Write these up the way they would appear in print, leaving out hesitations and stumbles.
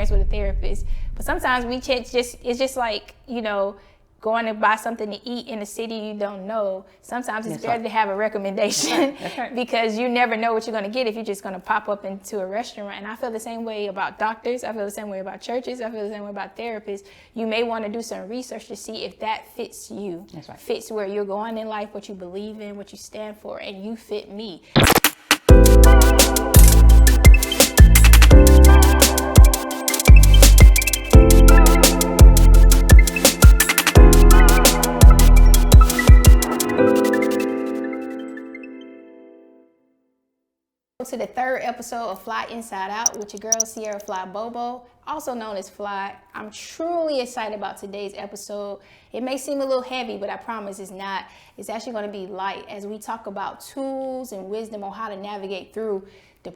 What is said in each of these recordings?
experience with a therapist. But sometimes it's just like, going to buy something to eat in a city you don't know. Sometimes it's better to have a recommendation. That's right. Because you never know what you're going to get if you're just going to pop up into a restaurant. And I feel the same way about doctors. I feel the same way about churches. I feel the same way about therapists. You may want to do some research to see if that fits you. That's right. Fits where you're going in life, what you believe in, what you stand for, and you fit me. To the third episode of Fly Inside Out with your girl Cierra Fly Bobo, also known as Fly. I'm truly excited about today's episode. It may seem a little heavy, but I promise it's not. It's actually going to be light as we talk about tools and wisdom on how to navigate through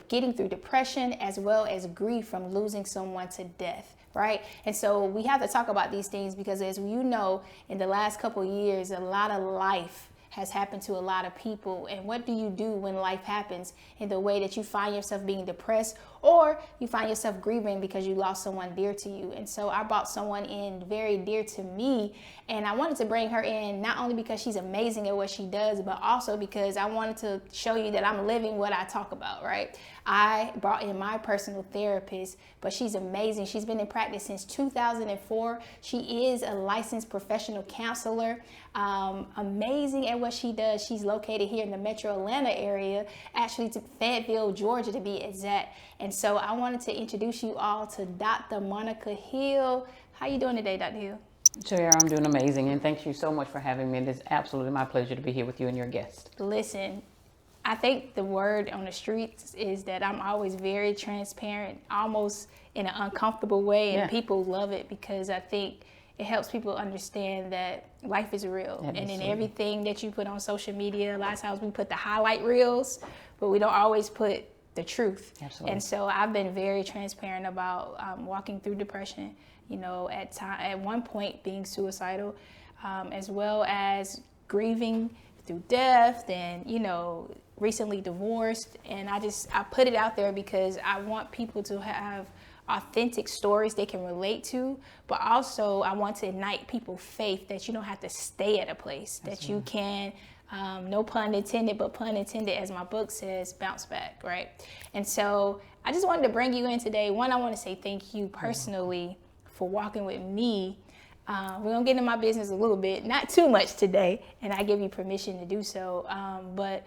getting through depression as well as grief from losing someone to death. Right? And so we have to talk about these things because, as you know, in the last couple of years, a lot of life has happened to a lot of people. And what do you do when life happens in the way that you find yourself being depressed or you find yourself grieving because you lost someone dear to you? And so I brought someone in very dear to me, and I wanted to bring her in not only because she's amazing at what she does, but also because I wanted to show you that I'm living what I talk about, right? I brought in my personal therapist, but she's amazing. She's been in practice since 2004. She is a licensed professional counselor, amazing at what she does. She's located here in the Metro Atlanta area, actually to Fayetteville, Georgia to be exact. And so I wanted to introduce you all to Dr. Monica Hill. How you doing today, Dr. Hill? Cierra, I'm doing amazing, and thank you so much for having me. It is absolutely my pleasure to be here with you and your guest. Listen, I think the word on the streets is that I'm always very transparent, almost in an uncomfortable way, and people love it because I think it helps people understand that life is real. And in everything that you put on social media, a lot of times we put the highlight reels, but we don't always put the truth. Absolutely. And so I've been very transparent about walking through depression, at one point being suicidal, as well as grieving through death and, recently divorced. And I put it out there because I want people to have authentic stories they can relate to, but also I want to ignite people's faith that you don't have to stay at a place, that you can, no pun intended, but pun intended, as my book says, bounce back, right? And so I just wanted to bring you in today. One, I want to say thank you personally for walking with me. We're going to get into my business a little bit, not too much today, and I give you permission to do so. But,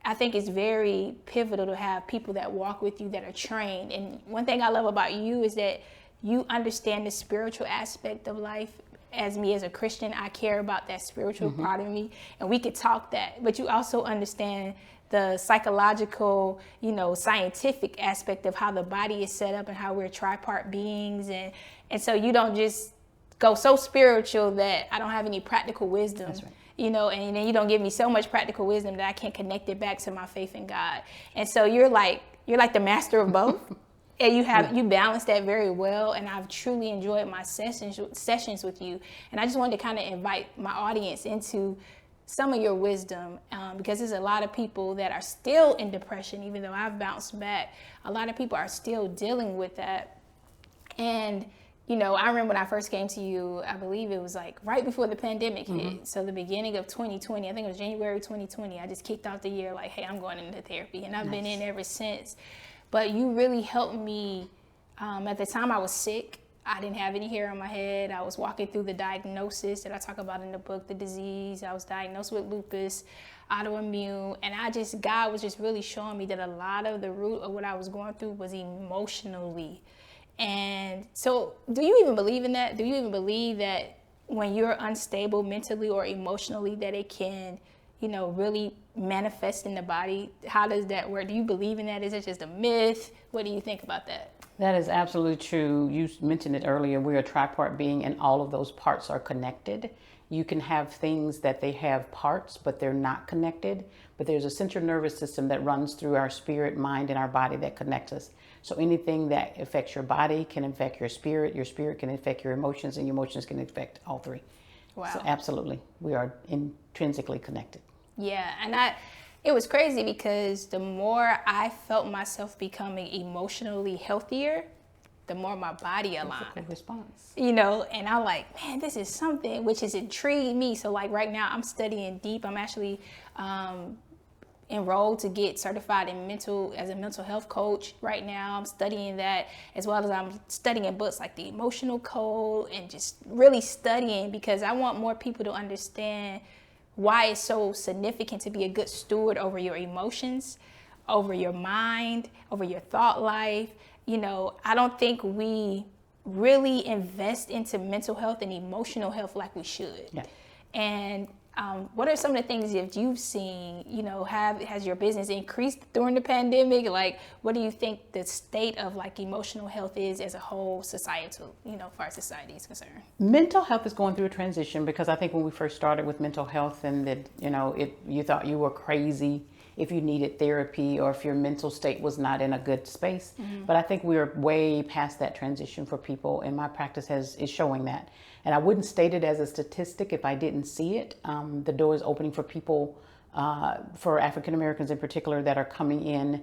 I think it's very pivotal to have people that walk with you that are trained. And one thing I love about you is that you understand the spiritual aspect of life. As me, as a Christian, I care about that spiritual part of me, and we could talk that. But you also understand the psychological, scientific aspect of how the body is set up and how we're tripart beings. And so you don't just go so spiritual that I don't have any practical wisdom. That's right. And then you don't give me so much practical wisdom that I can't connect it back to my faith in God. And so you're like the master of both. And you balance that very well. And I've truly enjoyed my sessions with you. And I just wanted to kind of invite my audience into some of your wisdom, because there's a lot of people that are still in depression, even though I've bounced back. A lot of people are still dealing with that. And I remember when I first came to you, I believe it was like right before the pandemic hit. So the beginning of 2020, I think it was January 2020, I just kicked off the year like, hey, I'm going into therapy. And I've been in ever since. But you really helped me. At the time I was sick. I didn't have any hair on my head. I was walking through the diagnosis that I talk about in the book, the disease. I was diagnosed with lupus, autoimmune. And God was just really showing me that a lot of the root of what I was going through was emotionally. And so do you even believe in that? Do you even believe that when you're unstable mentally or emotionally that it can, really manifest in the body? How does that work? Do you believe in that? Is it just a myth? What do you think about that? That is absolutely true. You mentioned it earlier. We're a tripart being, and all of those parts are connected. You can have things that they have parts, but they're not connected. But there's a central nervous system that runs through our spirit, mind, and our body that connects us. So anything that affects your body can affect your spirit can affect your emotions, and your emotions can affect all three. Wow. So absolutely, we are intrinsically connected. Yeah, and it was crazy because the more I felt myself becoming emotionally healthier, the more my body aligned. Physical response. You know, and I'm like, man, this is something which has intrigued me. So like right now I'm studying deep. I'm actually enrolled to get certified in as a mental health coach right now. I'm studying that, as well as I'm studying books like the emotional code, and just really studying, because I want more people to understand why it's so significant to be a good steward over your emotions, over your mind, over your thought life. You know, I don't think we really invest into mental health and emotional health like we should. Yeah. And what are some of the things that you've seen, you know, has your business increased during the pandemic? Like, what do you think the state of like emotional health is as a whole societal, you know, as far as society is concerned? Mental health is going through a transition, because I think when we first started with mental health, and that, you know, you thought you were crazy if you needed therapy or if your mental state was not in a good space. Mm-hmm. But I think we're way past that transition for people, and my practice is showing that. And I wouldn't state it as a statistic if I didn't see it. The door is opening for people, for African Americans in particular, that are coming in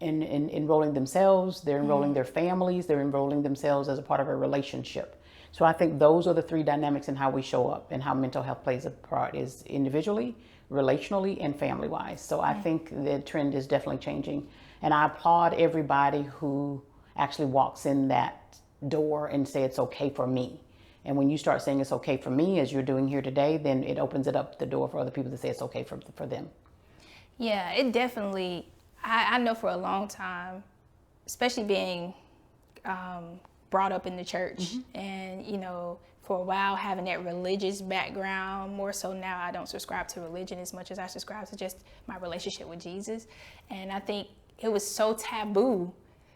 and enrolling themselves. They're enrolling their families. They're enrolling themselves as a part of a relationship. So I think those are the three dynamics in how we show up and how mental health plays a part, is individually, relationally, and family-wise. So I think the trend is definitely changing. And I applaud everybody who actually walks in that door and say it's okay for me. And when you start saying it's okay for me, as you're doing here today, then it opens it up the door for other people to say it's okay for them. Yeah, it definitely, I know for a long time, especially being brought up in the church, and, you know, for a while having that religious background, more so now I don't subscribe to religion as much as I subscribe to just my relationship with Jesus. And I think it was so taboo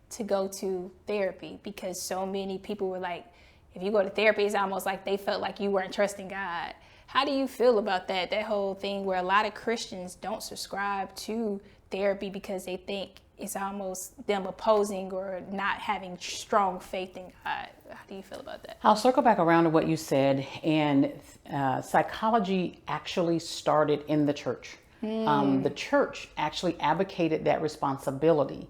to go to therapy, because so many people were like, if you go to therapy, it's almost like they felt like you weren't trusting God. How do you feel about that whole thing where a lot of Christians don't subscribe to therapy because they think it's almost them opposing or not having strong faith in God? How do you feel about that? I'll circle back around to what you said. And psychology actually started in the church. The church actually advocated that responsibility.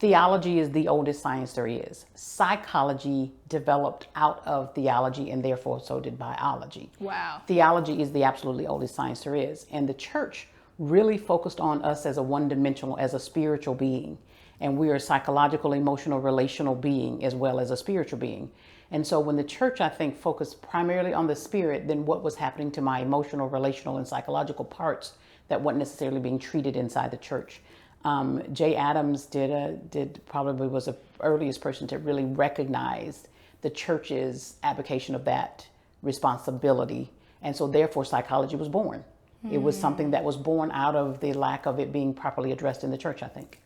Theology is the oldest science there is. Psychology developed out of theology, and therefore so did biology. Wow. Theology is the absolutely oldest science there is. And the church really focused on us as a one-dimensional, as a spiritual being. And we are a psychological, emotional, relational being as well as a spiritual being. And so when the church, I think, focused primarily on the spirit, then what was happening to my emotional, relational, and psychological parts that weren't necessarily being treated inside the church. Jay Adams probably was the earliest person to really recognize the church's application of that responsibility. And so therefore psychology was born. It was something that was born out of the lack of it being properly addressed in the church, I think.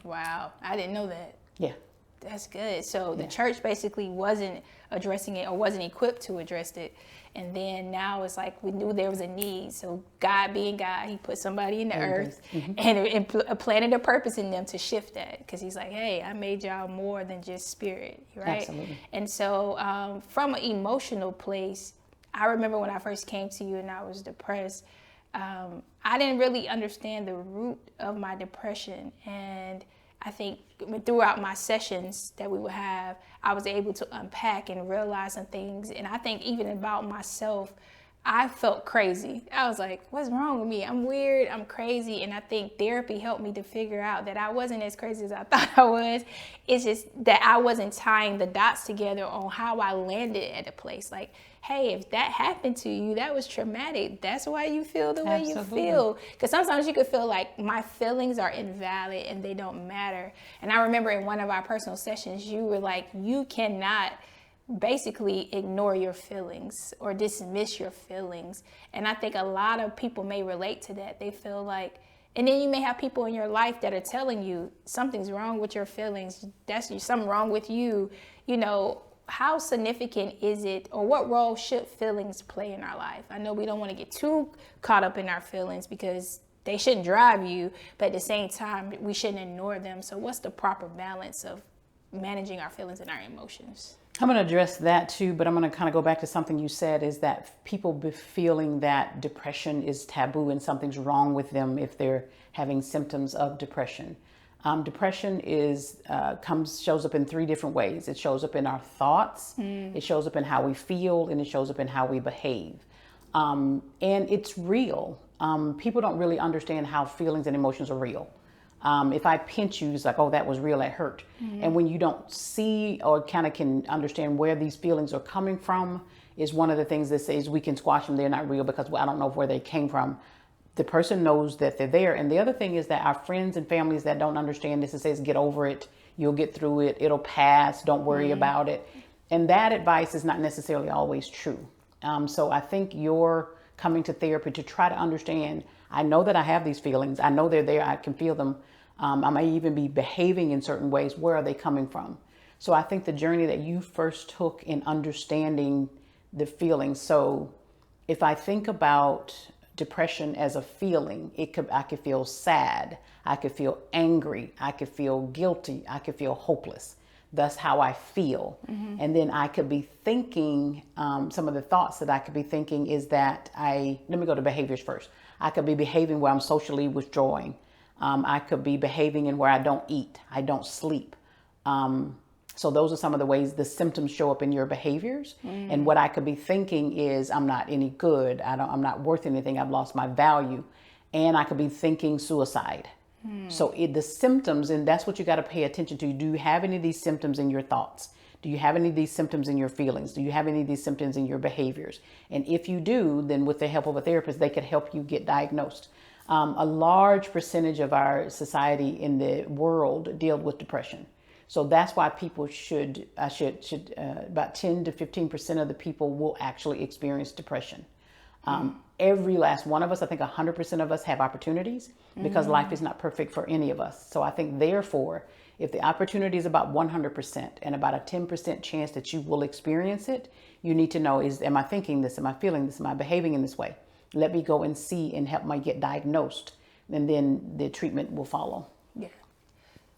Wow. I didn't know that. Yeah. That's good. So the church basically wasn't addressing it, or wasn't equipped to address it. And then now it's like we knew there was a need. So God being God, he put somebody in the earth and planted a purpose in them to shift that. Because he's like, hey, I made y'all more than just spirit, right? Absolutely. And so from an emotional place, I remember when I first came to you and I was depressed, I didn't really understand the root of my depression. And I think throughout my sessions that we would have, I was able to unpack and realize some things. And I think even about myself, I felt crazy. I was like, what's wrong with me? I'm weird, I'm crazy. And I think therapy helped me to figure out that I wasn't as crazy as I thought I was. It's just that I wasn't tying the dots together on how I landed at a place. Like, hey, if that happened to you, that was traumatic. That's why you feel the way you feel. Because sometimes you could feel like my feelings are invalid and they don't matter. And I remember in one of our personal sessions, you were like, you cannot basically ignore your feelings or dismiss your feelings. And I think a lot of people may relate to that. They feel like, and then you may have people in your life that are telling you something's wrong with your feelings. That's something wrong with you. You know, how significant is it, or what role should feelings play in our life? I know we don't want to get too caught up in our feelings because they shouldn't drive you, but at the same time, we shouldn't ignore them. So what's the proper balance of managing our feelings and our emotions? I'm going to address that too, but I'm going to kind of go back to something you said, is that people be feeling that depression is taboo and something's wrong with them if they're having symptoms of depression. Depression shows up in three different ways. It shows up in our thoughts, it shows up in how we feel, and it shows up in how we behave. And it's real. People don't really understand how feelings and emotions are real. If I pinch you, it's like, oh, that was real, that hurt. And when you don't see or kind of can understand where these feelings are coming from, is one of the things that says we can squash them. They're not real because I don't know where they came from. The person knows that they're there. And the other thing is that our friends and families that don't understand this, it says, get over it. You'll get through it. It'll pass. Don't worry about it. And that advice is not necessarily always true. So I think you're coming to therapy to try to understand, I know that I have these feelings. I know they're there. I can feel them. I may even be behaving in certain ways. Where are they coming from? So I think the journey that you first took in understanding the feelings. So if I think about depression as a feeling, I could feel sad, I could feel angry, I could feel guilty, I could feel hopeless. That's how I feel. And then I could be thinking, some of the thoughts that I could be thinking is that let me go to behaviors first. I could be behaving where I'm socially withdrawing. I could be behaving in where I don't eat, I don't sleep. So those are some of the ways the symptoms show up in your behaviors. And what I could be thinking is, I'm not any good. I'm not worth anything. I've lost my value. And I could be thinking suicide. So the symptoms, and that's what you got to pay attention to. Do you have any of these symptoms in your thoughts? Do you have any of these symptoms in your feelings? Do you have any of these symptoms in your behaviors? And if you do, then with the help of a therapist, they could help you get diagnosed. A large percentage of our society in the world deal with depression. So that's why people about 10 to 15% of the people will actually experience depression. Every last one of us, I think 100% of us have opportunities because life is not perfect for any of us. So I think therefore, if the opportunity is about 100% and about a 10% chance that you will experience it, you need to know, am I thinking this? Am I feeling this? Am I behaving in this way? Let me go and see and help me get diagnosed. And then the treatment will follow.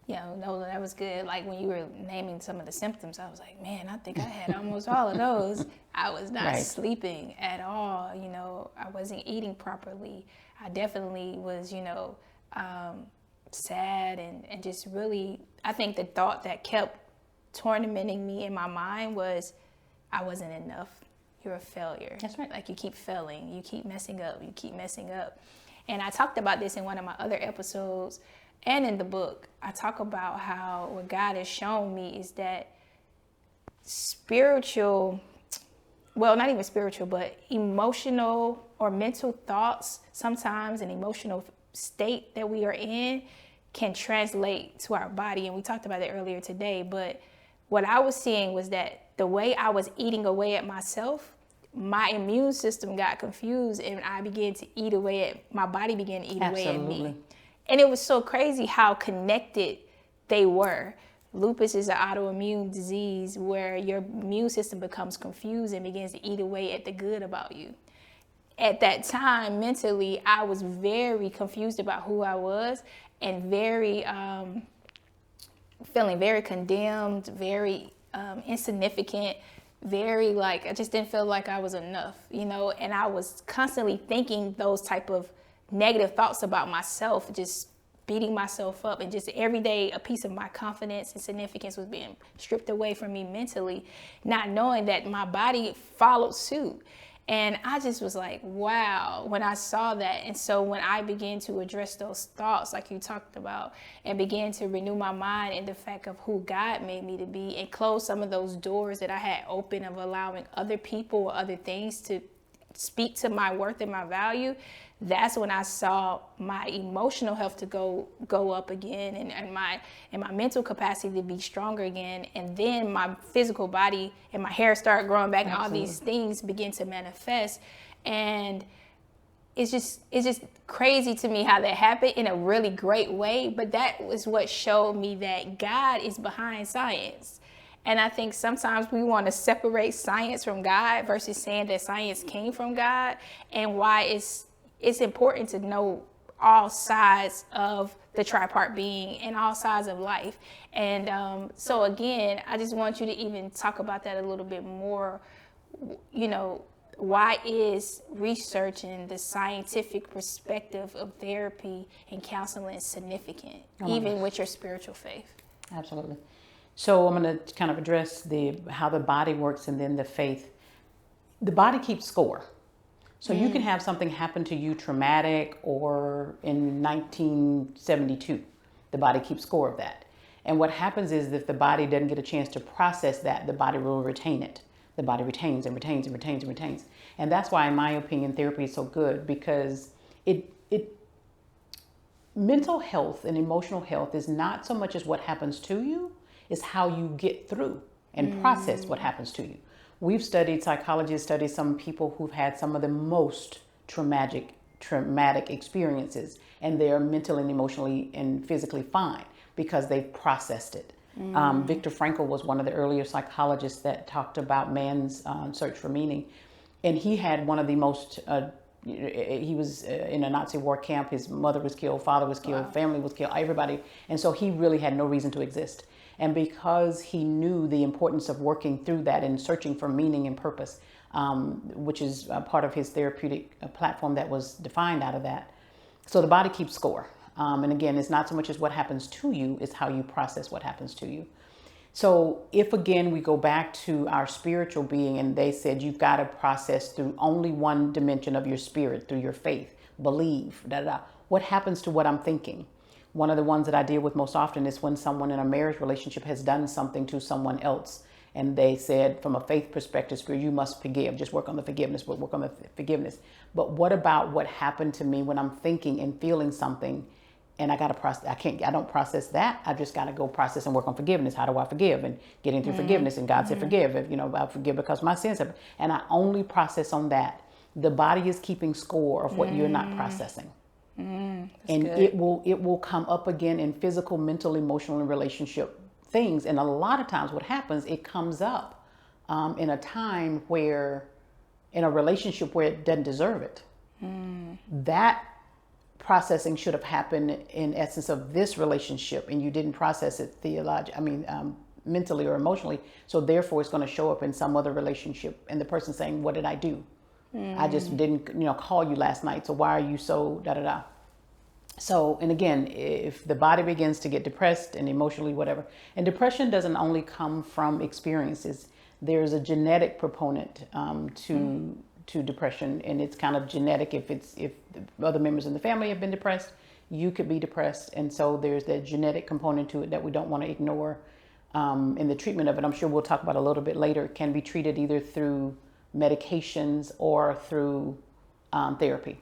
Yeah, no, that was good. Like when you were naming some of the symptoms, I was like, man, I think I had almost all of those. I was not sleeping at all. I wasn't eating properly. I definitely was, sad and just really, I think the thought that kept tormenting me in my mind was, I wasn't enough. You're a failure. That's right. Like you keep failing, you keep messing up, you keep messing up. And I talked about this in one of my other episodes. And in the book, I talk about how what God has shown me is that not even spiritual, but emotional or mental thoughts sometimes, an emotional state that we are in can translate to our body. And we talked about it earlier today. But what I was seeing was that the way I was eating away at myself, my immune system got confused and I began to eat away my body began to eat away at me. And it was so crazy how connected they were. Lupus is an autoimmune disease where your immune system becomes confused and begins to eat away at the good about you. At that time, mentally, I was very confused about who I was and very feeling very condemned, very insignificant, very I just didn't feel like I was enough, and I was constantly thinking those type of negative thoughts about myself, just beating myself up, and just every day a piece of my confidence and significance was being stripped away from me mentally, not knowing that my body followed suit. And I just was like, wow, when I saw that. And so when I began to address those thoughts, like you talked about, and began to renew my mind in the fact of who God made me to be, and close some of those doors that I had open of allowing other people or other things to speak to my worth and my value, that's when I saw my emotional health to go up again, and my mental capacity to be stronger again, and then my physical body and my hair started growing back. Absolutely. And all these things begin to manifest, and it's just crazy to me how that happened in a really great way. But that was what showed me that God is behind science. And I think sometimes we want to separate science from God versus saying that science came from God, and why it's important to know all sides of the tripart being and all sides of life. And so again, I just want you to even talk about that a little bit more, why is researching the scientific perspective of therapy and counseling significant, even with your spiritual faith? Absolutely. So I'm going to kind of address how the body works and then the faith. The body keeps score. So you can have something happen to you traumatic or in 1972, the body keeps score of that. And what happens is if the body doesn't get a chance to process that, the body will retain it. The body retains and retains and retains and retains. And that's why, in my opinion, therapy is so good, because mental health and emotional health is not so much as what happens to you, it's how you get through and process what happens to you. We've studied, psychologists study some people who've had some of the most traumatic experiences, and they're mentally and emotionally and physically fine because they've processed it. Viktor Frankl was one of the earlier psychologists that talked about man's search for meaning. And he had one of the most, he was in a Nazi war camp. His mother was killed, father was killed, family was killed, everybody. And so he really had no reason to exist. And because he knew the importance of working through that and searching for meaning and purpose, which is part of his therapeutic platform that was defined out of that. So the body keeps score. And again, it's not so much as what happens to you, it's how you process what happens to you. So if again, we go back to our spiritual being, and they said, you've got to process through only one dimension of your spirit, through your faith, believe, what happens to what I'm thinking? One of the ones that I deal with most often is when someone in a marriage relationship has done something to someone else. And they said, from a faith perspective, you must forgive. Just work on the forgiveness, work on the forgiveness. But what about what happened to me when I'm thinking and feeling something, and I got to process? I don't process that. I just got to go process and work on forgiveness. How do I forgive? And getting through forgiveness. And God said, forgive. If, I forgive because my sins have. And I only process on that. The body is keeping score of what you're not processing. And good. it will come up again in physical, mental, emotional, and relationship things. And a lot of times what happens, it comes up in a time where, in a relationship where it doesn't deserve it. That processing should have happened in essence of this relationship, and you didn't process it mentally or emotionally. So therefore it's going to show up in some other relationship, and the person saying, what did I do? I just didn't, call you last night. So why are you so da-da-da? So, and again, if the body begins to get depressed and emotionally, whatever, and depression doesn't only come from experiences. There's a genetic proponent to depression, and it's kind of genetic. If other members in the family have been depressed, you could be depressed. And so there's that genetic component to it that we don't want to ignore. In the treatment of it, I'm sure we'll talk about a little bit later, it can be treated either through medications or through therapy.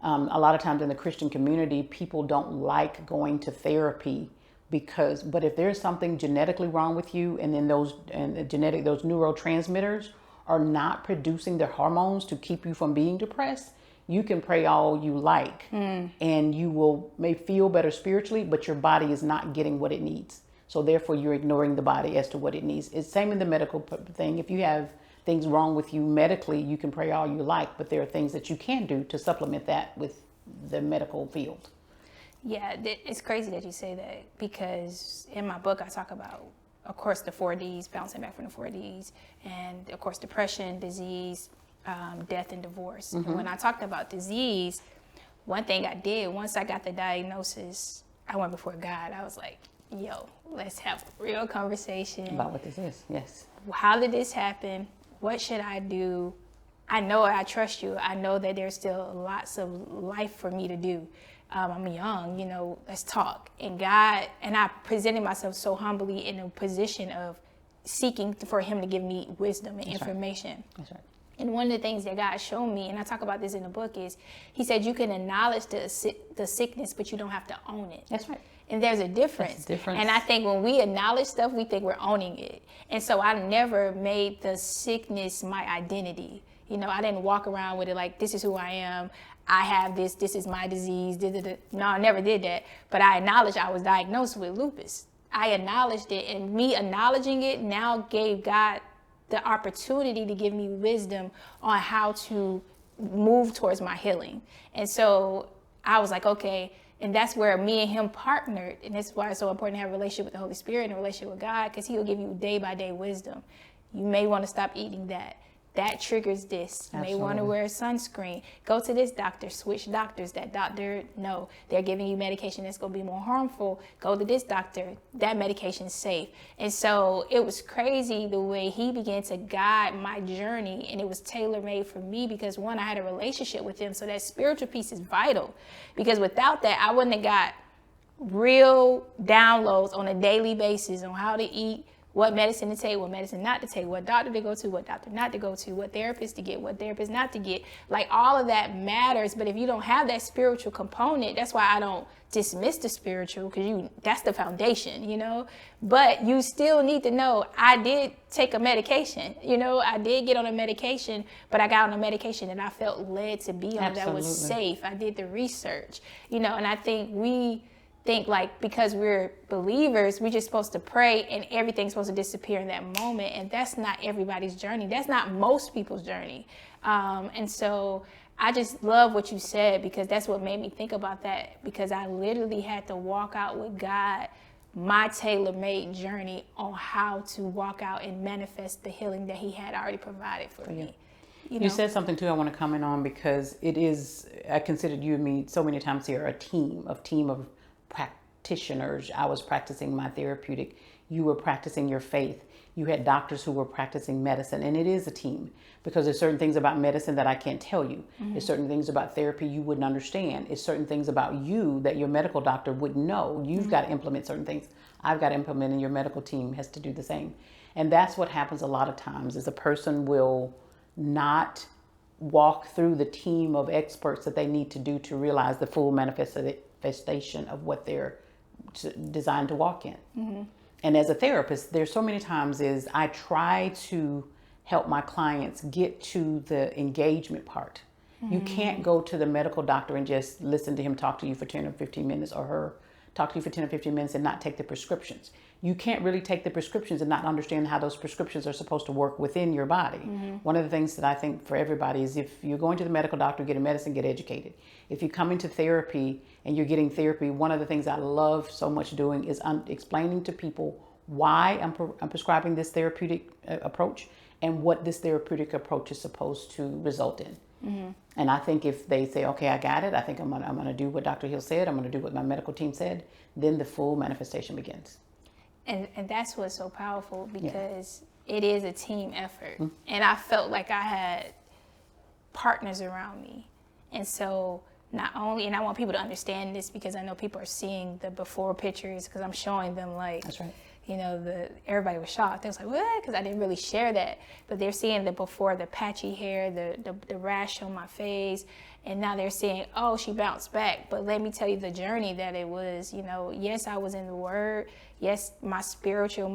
A lot of times in the Christian community, people don't like going to therapy but if there's something genetically wrong with you, and then those neurotransmitters are not producing the hormones to keep you from being depressed, you can pray all you like, and you may feel better spiritually, but your body is not getting what it needs. So therefore you're ignoring the body as to what it needs. It's same in the medical thing. If you have things wrong with you medically, you can pray all you like, but there are things that you can do to supplement that with the medical field. Yeah, it's crazy that you say that, because in my book I talk about, of course, the 4Ds, bouncing back from the 4Ds, and of course depression, disease, death, and divorce. And when I talked about disease, one thing I did, once I got the diagnosis, I went before God. I was like, yo, let's have a real conversation About what this is, yes. How did this happen? What should I do? I know I trust you. I know that there's still lots of life for me to do. I'm young, let's talk. And God, and I presented myself so humbly in a position of seeking for him to give me wisdom and information. That's right. And one of the things that God showed me, and I talk about this in the book, is he said you can acknowledge the sickness, but you don't have to own it. That's right. And there's a difference. And I think when we acknowledge stuff, we think we're owning it. And so I never made the sickness my identity. I didn't walk around with it like, this is who I am. I have this is my disease. No, I never did that. But I acknowledged I was diagnosed with lupus. I acknowledged it, and me acknowledging it now gave God the opportunity to give me wisdom on how to move towards my healing. And so I was like, okay, and that's where me and him partnered. And that's why it's so important to have a relationship with the Holy Spirit and a relationship with God, because he will give you day by day wisdom. You may want to stop eating that. that triggers this. You may want to Absolutely. wear sunscreen. Go to this doctor, switch doctors. That doctor, no, they're giving you medication that's going to be more harmful. Go to this doctor. That medication's safe. And so it was crazy the way he began to guide my journey, and it was tailor-made for me because, one, I had a relationship with him, so that spiritual piece is vital. Because without that, I wouldn't have got real downloads on a daily basis on how to eat, what medicine to take, what medicine not to take, what doctor to go to, what doctor not to go to, what therapist to get, what therapist not to get. Like, all of that matters. But if you don't have that spiritual component, that's why I don't dismiss the spiritual, because that's the foundation, you know. But you still need to know, I did take a medication, you know, I did get on a medication, but I got on a medication that I felt led to be on. That was safe. I did the research, you know. And I think we think, like, because we're believers, we're just supposed to pray and everything's supposed to disappear in that moment. And that's not everybody's journey. That's not most people's journey. And so I just love what you said, because that's what made me think about that, because I literally had to walk out with God my tailor-made journey on how to walk out and manifest the healing that he had already provided for me. You said something too I want to comment on, because it is, I considered you and me so many times here a team of practitioners. I was practicing my therapeutic. You were practicing your faith. You had doctors who were practicing medicine, and it is a team, because there's certain things about medicine that I can't tell you. There's certain things about therapy you wouldn't understand. It's certain things about you that your medical doctor wouldn't know. You've got to implement certain things. I've got to implement, and your medical team has to do the same. And that's what happens a lot of times, is a person will not walk through the team of experts that they need to do to realize the full manifestation of what they're designed to walk in. And as a therapist, there's so many times is I try to help my clients get to the engagement part. You can't go to the medical doctor and just listen to him talk to you for 10 or 15 minutes, or her talk to you for 10 or 15 minutes and not take the prescriptions. You can't really take the prescriptions and not understand how those prescriptions are supposed to work within your body. One of the things that I think for everybody is, if you're going to the medical doctor, get a medicine, get educated. If you come into therapy and you're getting therapy, one of the things I love so much doing is explaining to people why I'm prescribing this therapeutic approach and what this therapeutic approach is supposed to result in. And I think if they say, okay, I got it, I think I'm gonna do what Dr. Hill said, I'm gonna do what my medical team said, then the full manifestation begins. And that's what's so powerful, because it is a team effort. And I felt like I had partners around me. And so not only, and I want people to understand this, because I know people are seeing the before pictures, because I'm showing them, like, That's right. You know, everybody was shocked. They was like, what? Because I didn't really share that. But they're seeing the before, the patchy hair, the rash on my face. And now they're saying, oh, she bounced back. But let me tell you the journey that it was. You know, yes, I was in the Word. Yes, my spiritual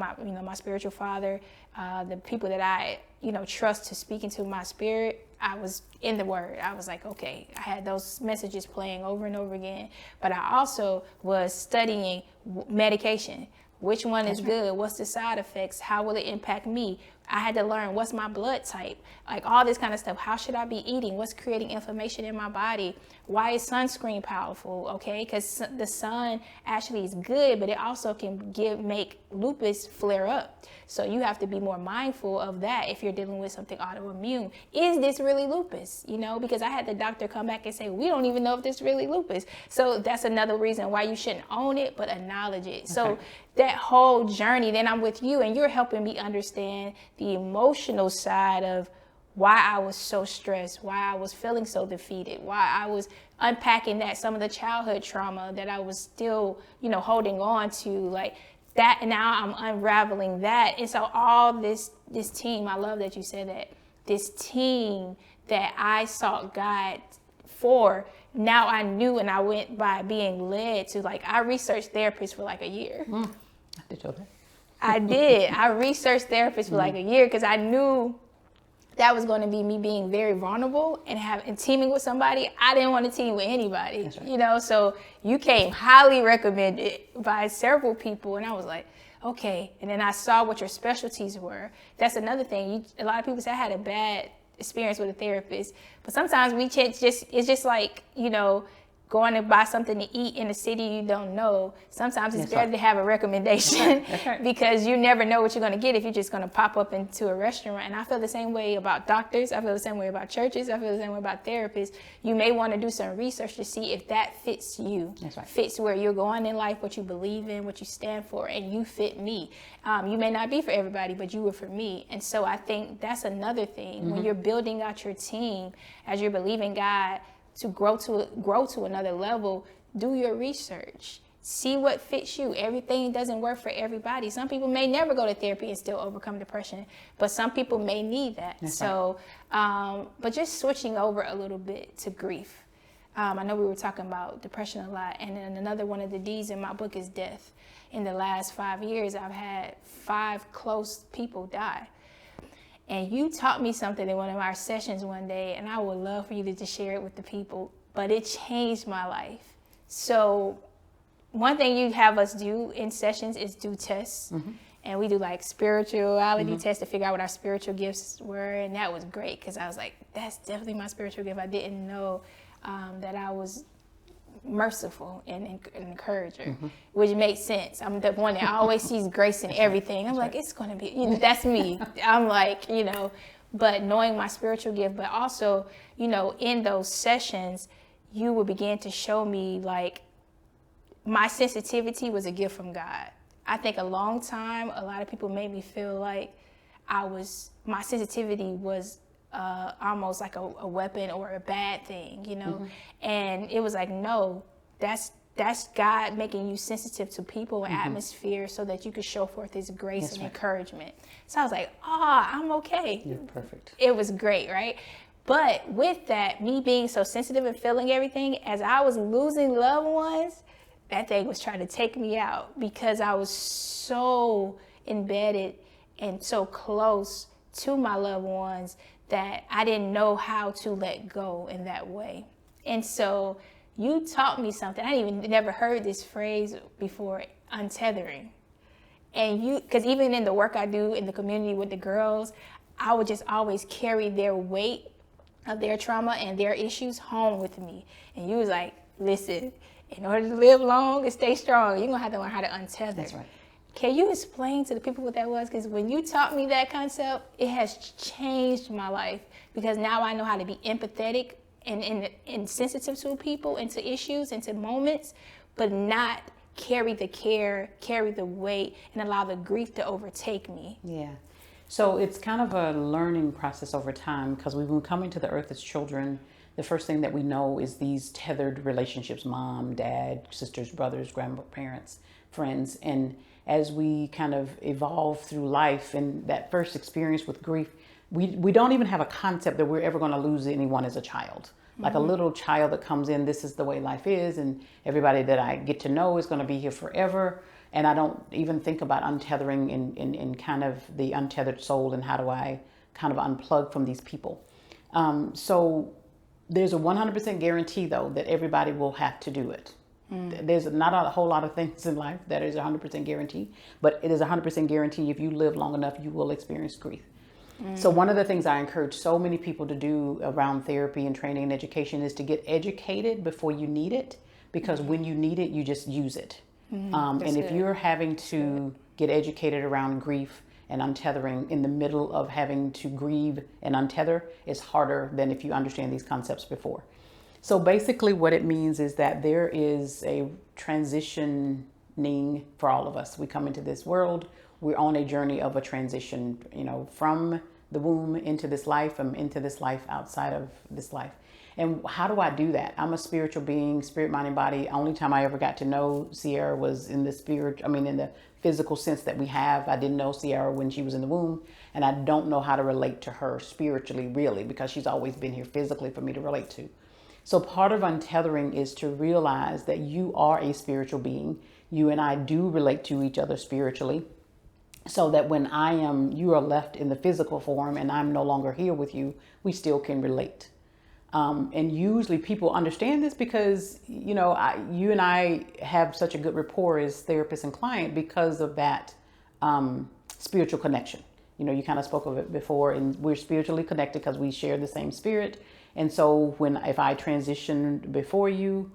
father, the people that I, trust to speak into my spirit, I was in the Word. I was like, okay, I had those messages playing over and over again. But I also was studying medication. Which one is good? What's the side effects? How will it impact me? I had to learn what's my blood type, like all this kind of stuff. How should I be eating? What's creating inflammation in my body? Why is sunscreen powerful? Okay, because the sun actually is good, but it also can make lupus flare up. So you have to be more mindful of that if you're dealing with something autoimmune. Is this really lupus? Because I had the doctor come back and say, we don't even know if this is really lupus. So that's another reason why you shouldn't own it, but acknowledge it. Okay. So that whole journey, then I'm with you and you're helping me understand the emotional side of why I was so stressed, why I was feeling so defeated, why I was unpacking some of the childhood trauma that I was still, holding on to, like that. And now I'm unraveling that. And so all this team, I love that you said that, this team that I sought God for, now I knew, and I went by being led to, I researched therapists for a year. I did that. I did. I researched therapists for a year, because I knew that was going to be me being very vulnerable and teaming with somebody. I didn't want to team with anybody, right. So you came highly recommended by several people, and I was like, okay. And then I saw what your specialties were. That's another thing. A lot of people say I had a bad experience with a therapist, but sometimes it's just like, going to buy something to eat in a city you don't know, sometimes it's That's better right. to have a recommendation. That's right. Because you never know what you're going to get if you're just going to pop up into a restaurant. And I feel the same way about doctors. I feel the same way about churches. I feel the same way about therapists. You may want to do some research to see if that fits you. That's right. Fits where you're going in life, what you believe in, what you stand for, and you fit me. You may not be for everybody, but you were for me. And so I think that's another thing. When you're building out your team, as you're believing God to grow to another level, do your research. See what fits you. Everything doesn't work for everybody. Some people may never go to therapy and still overcome depression, but some people may need that. That's so, but just switching over a little bit to grief. I know we were talking about depression a lot, and then another one of the D's in my book is death. In the last 5 years, I've had 5 close people die. And you taught me something in one of our sessions one day, and I would love for you to just share it with the people, but it changed my life. So one thing you have us do in sessions is do tests. And we do like spirituality tests to figure out what our spiritual gifts were. And that was great because I was like, that's definitely my spiritual gift. I didn't know that I was merciful and an encourager, which makes sense. I'm the one that always sees grace in everything. I'm like, it's going to be, that's me. I'm like, but knowing my spiritual gift, but also, in those sessions, you will begin to show me like my sensitivity was a gift from God. I think a long time, a lot of people made me feel like my sensitivity was almost like a weapon or a bad thing, and it was like, no, that's God making you sensitive to people and atmosphere so that you could show forth his grace and encouragement. So I was like, I'm okay. You're perfect. It was great, right? But with that, me being so sensitive and feeling everything, as I was losing loved ones, that thing was trying to take me out because I was so embedded and so close to my loved ones that I didn't know how to let go in that way. And so you taught me something. I never heard this phrase before, untethering. And because even in the work I do in the community with the girls, I would just always carry their weight of their trauma and their issues home with me. And you was like, listen, in order to live long and stay strong, you're going to have to learn how to untether. That's right. Can you explain to the people what that was? Because when you taught me that concept, it has changed my life because now I know how to be empathetic and sensitive to people and to issues and to moments, but not carry the care, carry the weight, and allow the grief to overtake me. Yeah. So it's kind of a learning process over time because we've been coming to the earth as children. The first thing that we know is these tethered relationships, mom, dad, sisters, brothers, grandparents, friends. And as we kind of evolve through life and that first experience with grief, we don't even have a concept that we're ever going to lose anyone as a child. Like a little child that comes in, this is the way life is, and everybody that I get to know is going to be here forever. And I don't even think about untethering in kind of the untethered soul and how do I kind of unplug from these people. So there's a 100% guarantee, though, that everybody will have to do it. There's not a whole lot of things in life that is 100% guarantee, but it is 100% guarantee if you live long enough, you will experience grief. So one of the things I encourage so many people to do around therapy and training and education is to get educated before you need it, because when you need it, you just use it. And if you're having to get educated around grief and untethering in the middle of having to grieve and untether, it's harder than if you understand these concepts before. So basically what it means is that there is a transitioning for all of us. We come into this world, we're on a journey of a transition, from the womb into this life, into this life outside of this life. And how do I do that? I'm a spiritual being, spirit, mind, and body. Only time I ever got to know Cierra was in the physical sense that we have. I didn't know Cierra when she was in the womb, and I don't know how to relate to her spiritually, really, because she's always been here physically for me to relate to. So part of untethering is to realize that you are a spiritual being. You and I do relate to each other spiritually, so that when you are left in the physical form and I'm no longer here with you, we still can relate. And usually people understand this because, you and I have such a good rapport as therapist and client because of that spiritual connection. You kind of spoke of it before, and we're spiritually connected because we share the same spirit. And so if I transitioned before you,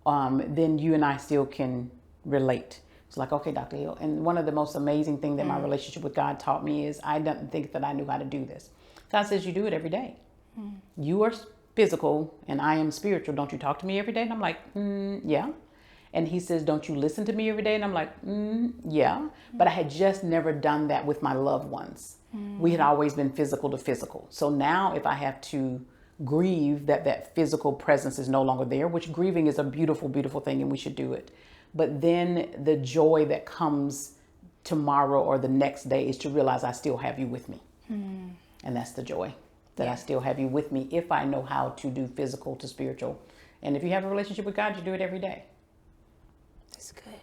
then you and I still can relate. It's like, okay, Dr. Hill. And one of the most amazing things that my relationship with God taught me is I didn't think that I knew how to do this. God says you do it every day. You are physical and I am spiritual. Don't you talk to me every day? And I'm like, yeah. And he says, don't you listen to me every day? And I'm like, yeah. But I had just never done that with my loved ones. We had always been physical to physical. So now if I have to grieve that physical presence is no longer there, which grieving is a beautiful, beautiful thing and we should do it. But then the joy that comes tomorrow or the next day is to realize I still have you with me. And that's the joy, that I still have you with me if I know how to do physical to spiritual. And if you have a relationship with God, you do it every day. That's good.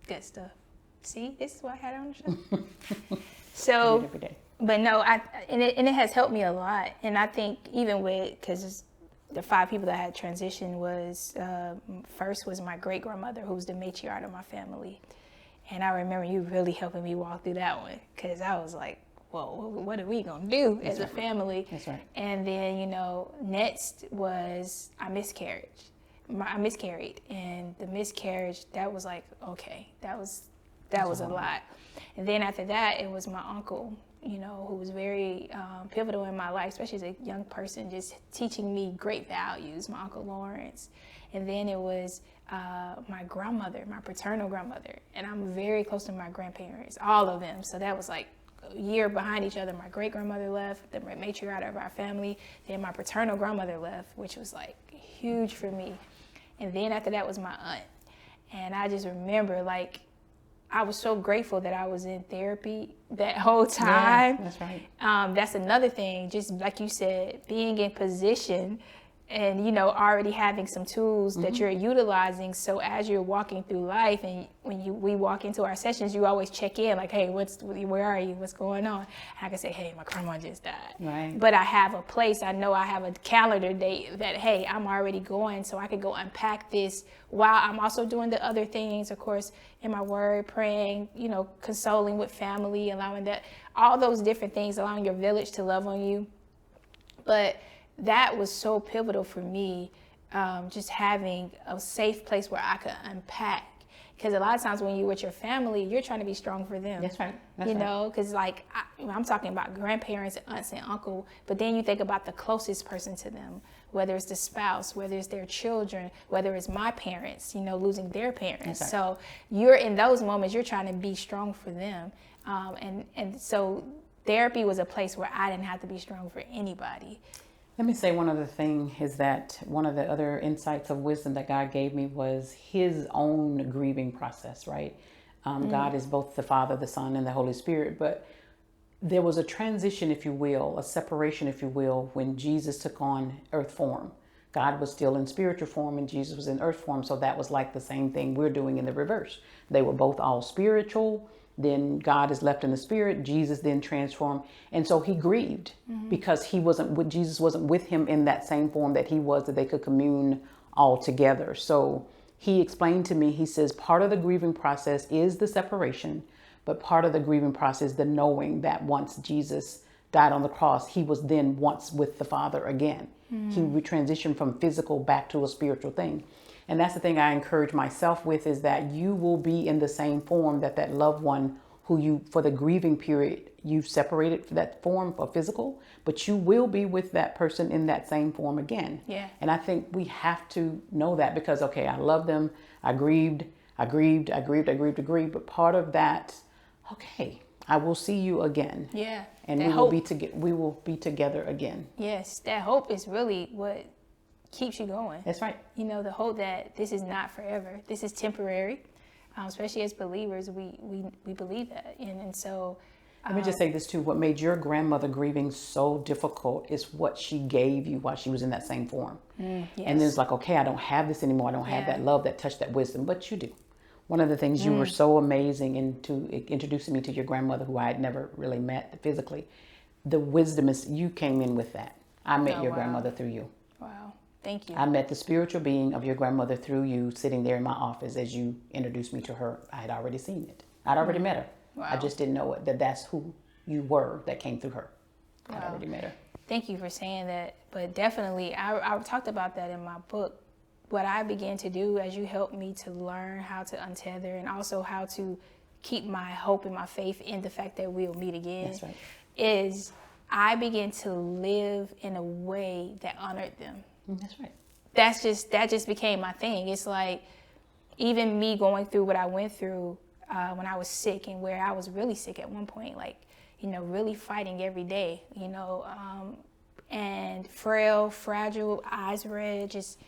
Good stuff. See, this is why I had it on the show. So, every day. But no, and it has helped me a lot. And I think even with, because the 5 people that I had transitioned was, first was my great grandmother, who's the matriarch of my family. And I remember you really helping me walk through that one, because I was like, well, what are we going to do as a family? That's right. And then, next was I miscarried. I miscarried. And the miscarriage, that was like, okay, that was a lot. And then after that, it was my uncle, who was very pivotal in my life, especially as a young person, just teaching me great values, my Uncle Lawrence. And then it was my grandmother, my paternal grandmother. And I'm very close to my grandparents, all of them. So that was like a year behind each other. My great grandmother left, the matriarch of our family. Then my paternal grandmother left, which was like huge for me. And then after that was my aunt. And I just remember, like, I was so grateful that I was in therapy that whole time. Yeah, that's right. That's another thing, just like you said, being in position and, already having some tools that you're utilizing. So as you're walking through life and when we walk into our sessions, you always check in like, hey, where are you? What's going on? And I can say, hey, my grandma just died. Right. But I have a place. I know I have a calendar date that, hey, I'm already going. So I could go unpack this while I'm also doing the other things, of course, in my word, praying, consoling with family, allowing that, all those different things, allowing your village to love on you. But that was so pivotal for me, just having a safe place where I could unpack. Because a lot of times when you're with your family, you're trying to be strong for them. That's right. Because like I'm talking about grandparents, aunts and uncle, but then you think about the closest person to them, whether it's the spouse, whether it's their children, whether it's my parents, losing their parents. Right. So you're in those moments, you're trying to be strong for them. And so therapy was a place where I didn't have to be strong for anybody. Let me say one other thing is that one of the other insights of wisdom that God gave me was his own grieving process, right? God is both the Father, the Son, and the Holy Spirit, but there was a transition, if you will, a separation, if you will, when Jesus took on earth form. God was still in spiritual form and Jesus was in earth form, so that was like the same thing we're doing in the reverse. They were both all spiritual. Then God is left in the spirit. Jesus then transformed. And so he grieved because Jesus wasn't with him in that same form that he was, that they could commune all together. So he explained to me, he says, part of the grieving process is the separation, but part of the grieving process, the knowing that once Jesus died on the cross, he was then once with the Father again. He transitioned from physical back to a spiritual thing. And that's the thing I encourage myself with, is that you will be in the same form that loved one who you, for the grieving period, you've separated that form for physical, but you will be with that person in that same form again. Yeah. And I think we have to know that because, okay, I love them. I grieved. But part of that, okay, I will see you again. Yeah. And we will be together again. Yes. That hope is really what keeps you going. That's right. The hope that this is not forever. This is temporary. Especially as believers, we believe that. And so... Let me just say this too. What made your grandmother grieving so difficult is what she gave you while she was in that same form. Yes. And then it's like, okay, I don't have this anymore. I don't have that love, that touch, that wisdom, but you do. One of the things you were so amazing into introducing me to your grandmother, who I had never really met physically. The wisdom is, you came in with that. I met your grandmother through you. Wow. Thank you. I met the spiritual being of your grandmother through you, sitting there in my office as you introduced me to her. I had already seen it. I'd already met her. Wow. I just didn't know it, that's who you were that came through her. I'd already met her. Thank you for saying that. But definitely, I talked about that in my book, what I began to do as you helped me to learn how to untether and also how to keep my hope and my faith in the fact that we'll meet again, That's right. is I began to live in a way that honored them. That's right. That just became my thing. It's like, even me going through what I went through when I was sick, and where I was really sick at one point, like, really fighting every day, and frail, fragile, eyes red, just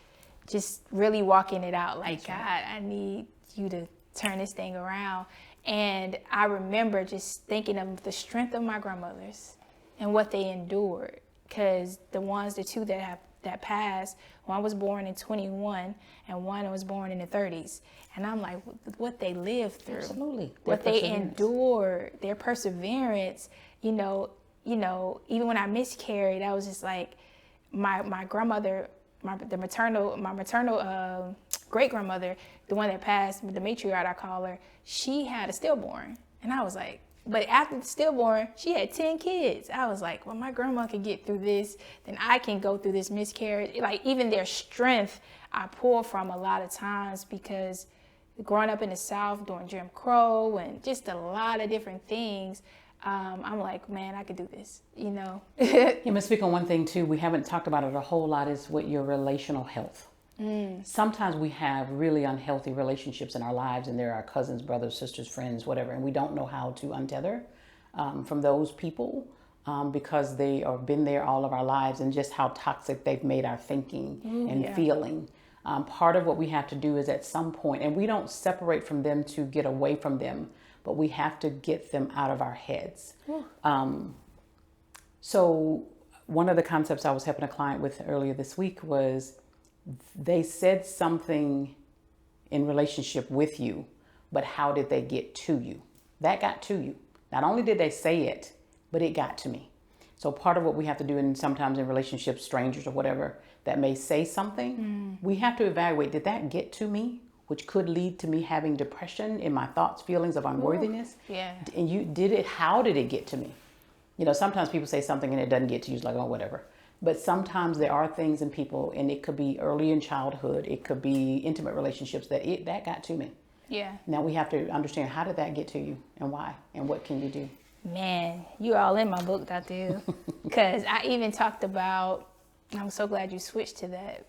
really walking it out. Like, God, I need you to turn this thing around. And I remember just thinking of the strength of my grandmothers and what they endured, because the two that passed, one was born in 21 and one was born in the 30s. And I'm like, what they lived through, Absolutely. what they endured, their perseverance, even when I miscarried, I was just like, my grandmother, my maternal great grandmother, the one that passed, the matriarch I call her, she had a stillborn. And I was like, but after the stillborn, she had 10 kids. I was like, well, my grandma can get through this, then I can go through this miscarriage. Like, even their strength, I pull from a lot of times, because growing up in the South during Jim Crow and just a lot of different things, I'm like, man, I could do this, You must speak on one thing too. We haven't talked about it a whole lot, is with your relational health. Sometimes we have really unhealthy relationships in our lives, and they're our cousins, brothers, sisters, friends, whatever, and we don't know how to untether from those people because they have been there all of our lives, and just how toxic they've made our thinking and feeling. Part of what we have to do is, at some point, and we don't separate from them to get away from them, but we have to get them out of our heads. So one of the concepts I was helping a client with earlier this week was, they said something in relationship with you, but how did they get to you? That got to you. Not only did they say it, but it got to me. So part of what we have to do, and sometimes in relationships, strangers or whatever, that may say something, we have to evaluate, did that get to me? Which could lead to me having depression in my thoughts, feelings of unworthiness. Yeah. And how did it get to me? Sometimes people say something and it doesn't get to you. It's like, oh, whatever. But sometimes there are things in people, and it could be early in childhood, it could be intimate relationships, that got to me. Yeah. Now we have to understand, how did that get to you, and why, and what can you do? Man, you're all in my book, Dr. Hill. Because I even talked about, I'm so glad you switched to that,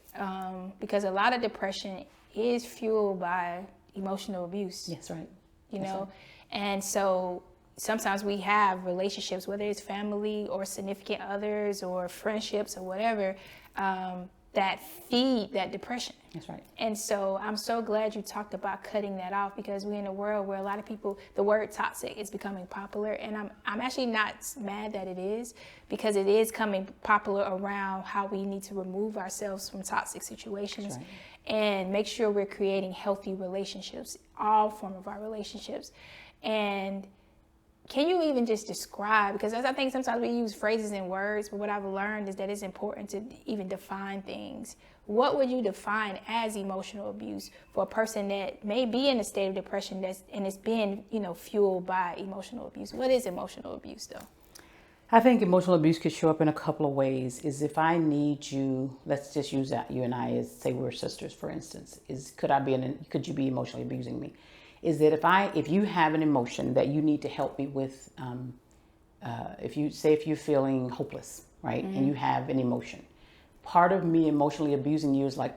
because a lot of depression is fueled by emotional abuse. Yes, right. Right. And so sometimes we have relationships, whether it's family or significant others or friendships or whatever, that feed that depression. That's right. And so I'm so glad you talked about cutting that off, because we're in a world where a lot of people, the word toxic is becoming popular. And I'm actually not mad that it is, because it is coming popular around how we need to remove ourselves from toxic situations. Right. And make sure we're creating healthy relationships, all form of our relationships. And can you even just describe, because I think sometimes we use phrases and words, but what I've learned is that it's important to even define things. What would you define as emotional abuse for a person that may be in a state of depression and it's being, fueled by emotional abuse? What is emotional abuse, though? I think emotional abuse could show up in a couple of ways. Is if I need you, let's just use that, you and I, as say we're sisters, for instance, could you be emotionally abusing me? Is that if you have an emotion that you need to help me with, if you're feeling hopeless, right, and you have an emotion, part of me emotionally abusing you is like,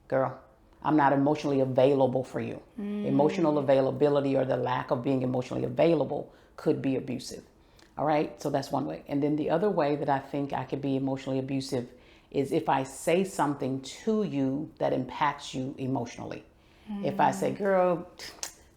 girl, I'm not emotionally available for you. Emotional availability, or the lack of being emotionally available, could be abusive. All right, so that's one way. And then the other way that I think I could be emotionally abusive is if I say something to you that impacts you emotionally. If I say, girl,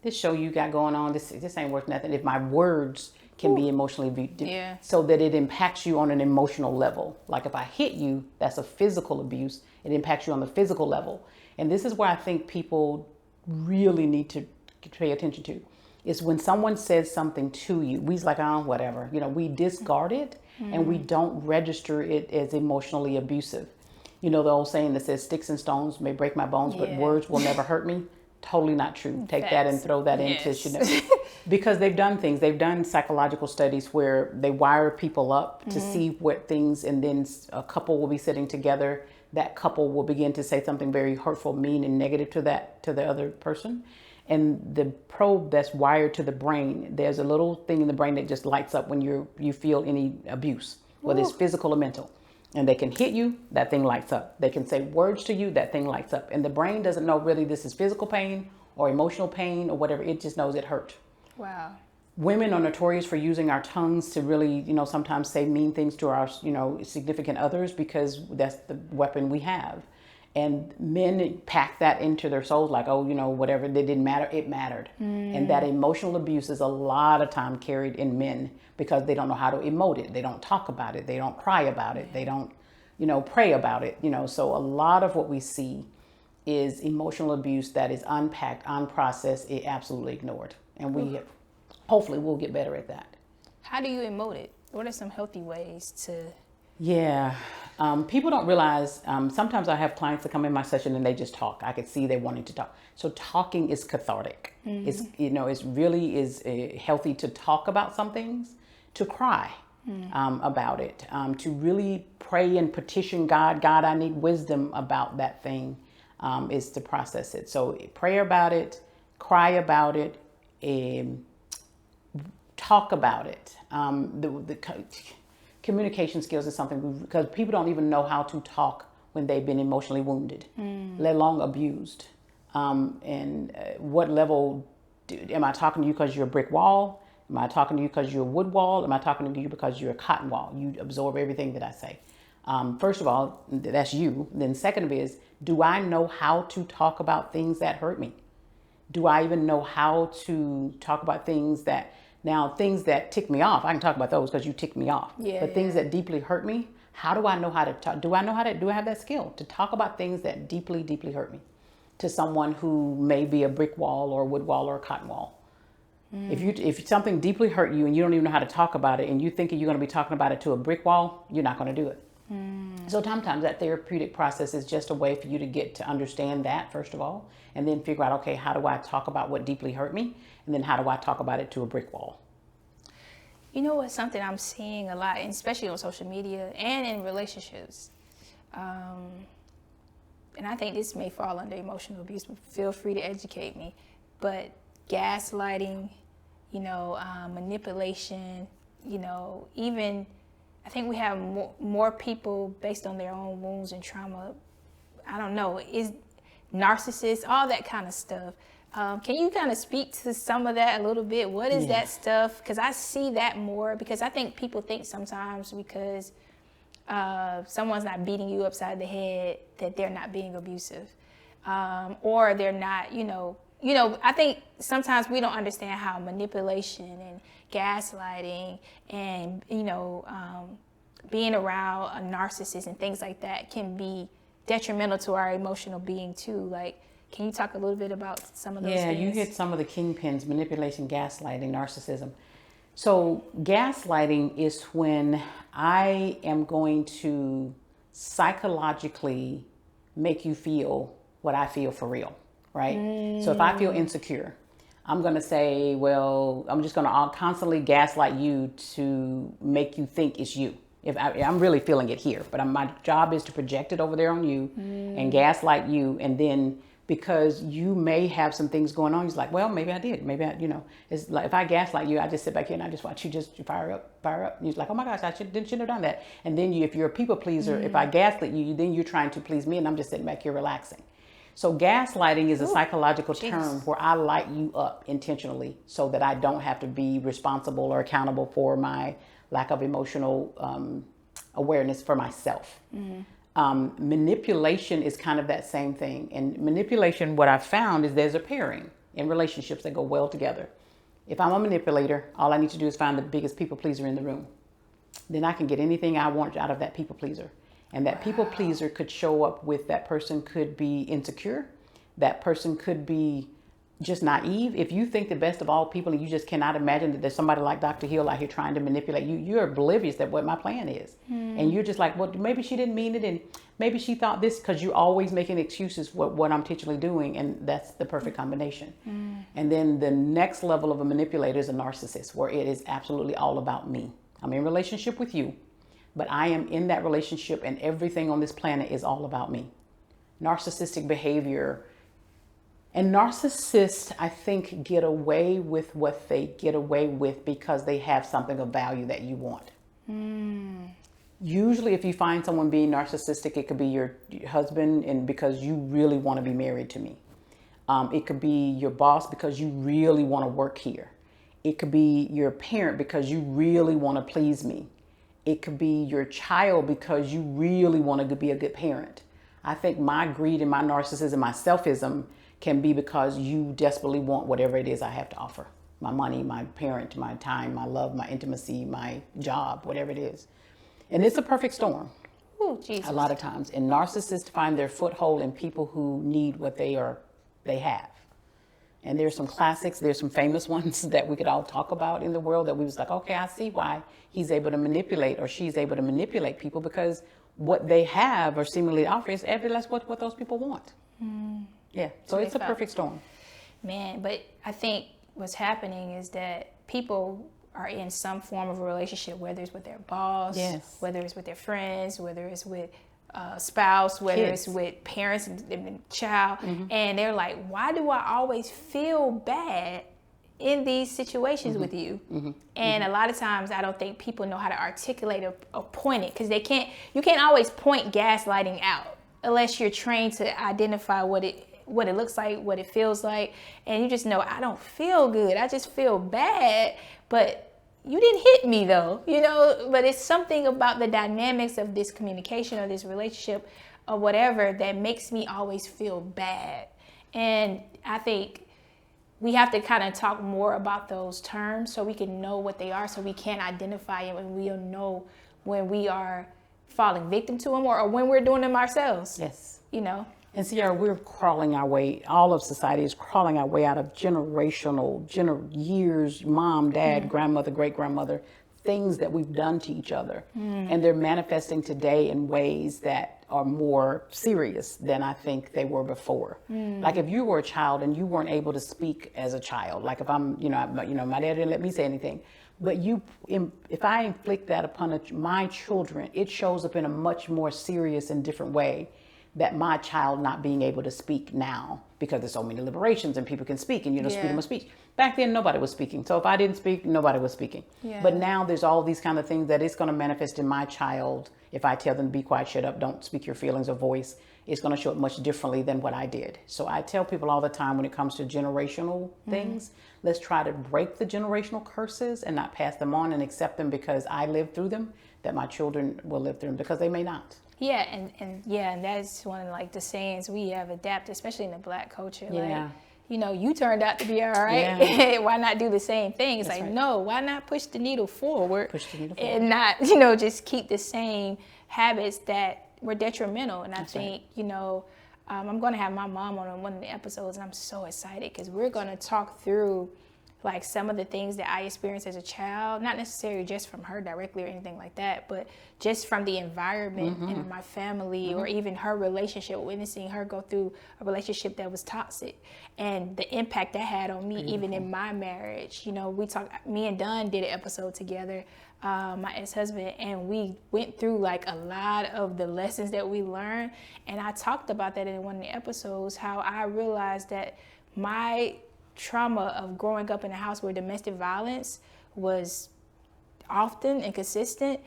this show you got going on, this ain't worth nothing. If my words can be emotionally abusive, so that it impacts you on an emotional level. Like if I hit you, that's a physical abuse. It impacts you on the physical level. And this is where I think people really need to pay attention to, is when someone says something to you, we's like, oh, whatever. We discard it and we don't register it as emotionally abusive. The old saying that says, sticks and stones may break my bones, but words will never hurt me. Totally not true. Take that and throw that into, because they've done psychological studies where they wire people up to see what things, and then a couple will be sitting together. that couple will begin to say something very hurtful, mean, and negative to the other person. And the probe that's wired to the brain, there's a little thing in the brain that just lights up when you feel any abuse, whether it's physical or mental. And they can hit you, that thing lights up. They can say words to you, that thing lights up. And the brain doesn't know really this is physical pain or emotional pain or whatever. It just knows it hurt. Wow. Women are notorious for using our tongues to really, sometimes say mean things to our, significant others, because that's the weapon we have. And men pack that into their souls like, oh, whatever, they didn't matter, it mattered. And that emotional abuse is a lot of time carried in men because they don't know how to emote it. They don't talk about it. They don't cry about it. They don't, pray about it. So a lot of what we see is emotional abuse that is unpacked, unprocessed, it absolutely ignored. And hopefully we'll get better at that. How do you emote it? What are some healthy ways to... Yeah. People don't realize, sometimes I have clients that come in my session and they just talk. I could see they wanting to talk. So talking is cathartic. It's, it's really is healthy to talk about some things, to cry about it, to really pray and petition God. God, I need wisdom about that thing, is to process it. So pray about it, cry about it, talk about it. Communication skills is something because people don't even know how to talk when they've been emotionally wounded, let alone abused. What level am I talking to you because you're a brick wall? Am I talking to you because you're a wood wall? Am I talking to you because you're a cotton wall? You absorb everything that I say. First of all, that's you. Then second is, do I know how to talk about things that hurt me? Do I even know how to talk about things that tick me off? I can talk about those because you tick me off. But things that deeply hurt me, how do I know how to talk? Do I have that skill to talk about things that deeply, deeply hurt me to someone who may be a brick wall or a wood wall or a cotton wall? If something deeply hurt you and you don't even know how to talk about it and you think you're going to be talking about it to a brick wall, you're not going to do it. So sometimes that therapeutic process is just a way for you to get to understand that, first of all, and then figure out, okay, how do I talk about what deeply hurt me? And then how do I talk about it to a brick wall? You know what's something I'm seeing a lot, especially on social media and in relationships, and I think this may fall under emotional abuse, but feel free to educate me, but gaslighting, manipulation, even I think we have more people based on their own wounds and trauma. I don't know, is narcissists, all that kind of stuff. Can you kind of speak to some of that a little bit? What is that stuff? Because I see that more, because I think people think sometimes because someone's not beating you upside the head that they're not being abusive, or they're not, I think sometimes we don't understand how manipulation and gaslighting and, being around a narcissist and things like that can be detrimental to our emotional being too. Like, can you talk a little bit about some of those things? Yeah, you hit some of the kingpins: manipulation, gaslighting, narcissism. So gaslighting is when I am going to psychologically make you feel what I feel for real, right? So if I feel insecure, I'm going to say, well, I'm just going to constantly gaslight you to make you think it's you. If I'm really feeling it here, but my job is to project it over there on you and gaslight you. And then because you may have some things going on, he's like, well, maybe I did. Maybe it's like, if I gaslight you, I just sit back here and I just watch you just fire up. And he's like, oh my gosh, I shouldn't have done that. And then if you're a people pleaser, if I gaslight you, then you're trying to please me and I'm just sitting back here relaxing. So gaslighting is a psychological term where I light you up intentionally so that I don't have to be responsible or accountable for my lack of emotional awareness for myself. Manipulation is kind of that same thing. And manipulation, what I've found is there's a pairing in relationships that go well together. If I'm a manipulator, all I need to do is find the biggest people pleaser in the room. Then I can get anything I want out of that people pleaser. And that people pleaser could show up with, that person could be insecure. That person could be just naive. If you think the best of all people and you just cannot imagine that there's somebody like Dr. Hill out here trying to manipulate you, you're oblivious that what my plan is. And you're just like, well, maybe she didn't mean it. And maybe she thought this, because you're always making excuses for what I'm intentionally doing. And that's the perfect combination. And then the next level of a manipulator is a narcissist, where it is absolutely all about me. I'm in relationship with you. but I am in that relationship and everything on this planet is all about me. Narcissistic behavior. And narcissists, I think, get away with what they get away with because they have something of value that you want. Usually if you find someone being narcissistic, it could be your husband and because you really want to be married to me. It could be your boss because you really want to work here. It could be your parent because you really want to please me. It could be your child because you really want to be a good parent. I think my greed and my narcissism, my selfism can be because you desperately want whatever it is I have to offer. My money, my parent, my time, my love, my intimacy, my job, whatever it is. And it's a perfect storm. Ooh, Jesus. A lot of times. And narcissists find their foothold in people who need what they have. And there's some classics, there's some famous ones that we could all talk about in the world that we was like, okay, I see why he's able to manipulate or she's able to manipulate people because what they have or seemingly offer is that's what those people want. Yeah, so it's a perfect storm. Man, but I think what's happening is that people are in some form of a relationship, whether it's with their boss, whether it's with their friends, whether it's with spouse, whether it's with parents and child, and they're like, why do I always feel bad in these situations with you? And a lot of times I don't think people know how to articulate or point it because you can't always point gaslighting out unless you're trained to identify what it looks like, what it feels like, and you just know, I don't feel good, I just feel bad, but you didn't hit me though, but it's something about the dynamics of this communication or this relationship or whatever that makes me always feel bad. And I think we have to kind of talk more about those terms so we can know what they are, so we can identify them and we'll know when we are falling victim to them or when we're doing them ourselves. Yes. And Cierra, we're crawling our way, all of society is crawling our way out of generational years, mom, dad, grandmother, great-grandmother, things that we've done to each other. And they're manifesting today in ways that are more serious than I think they were before. Like if you were a child and you weren't able to speak as a child, like if I'm, my dad didn't let me say anything, but if I inflict that upon my children, it shows up in a much more serious and different way. That my child not being able to speak now because there's so many liberations and people can speak and freedom of speech. Back then, nobody was speaking. So if I didn't speak, nobody was speaking. Yeah. But now there's all these kind of things that it's going to manifest in my child. If I tell them to be quiet, shut up, don't speak your feelings or voice, it's going to show up much differently than what I did. So I tell people all the time when it comes to generational things, let's try to break the generational curses and not pass them on and accept them because I lived through them, that my children will live through them because they may not. Yeah, and that's one of the sayings we have adapted, especially in the Black culture. Yeah. You turned out to be all right. Yeah. Why not do the same thing? It's no, why not push the needle forward? And not, just keep the same habits that were detrimental. And I think, I'm going to have my mom on one of the episodes, and I'm so excited because we're going to talk through some of the things that I experienced as a child, not necessarily just from her directly or anything like that, but just from the environment in my family or even her relationship, witnessing her go through a relationship that was toxic and the impact that had on me, even in my marriage. Me and Dunn did an episode together, my ex-husband, and we went through a lot of the lessons that we learned. And I talked about that in one of the episodes, how I realized that my trauma of growing up in a house where domestic violence was often and consistent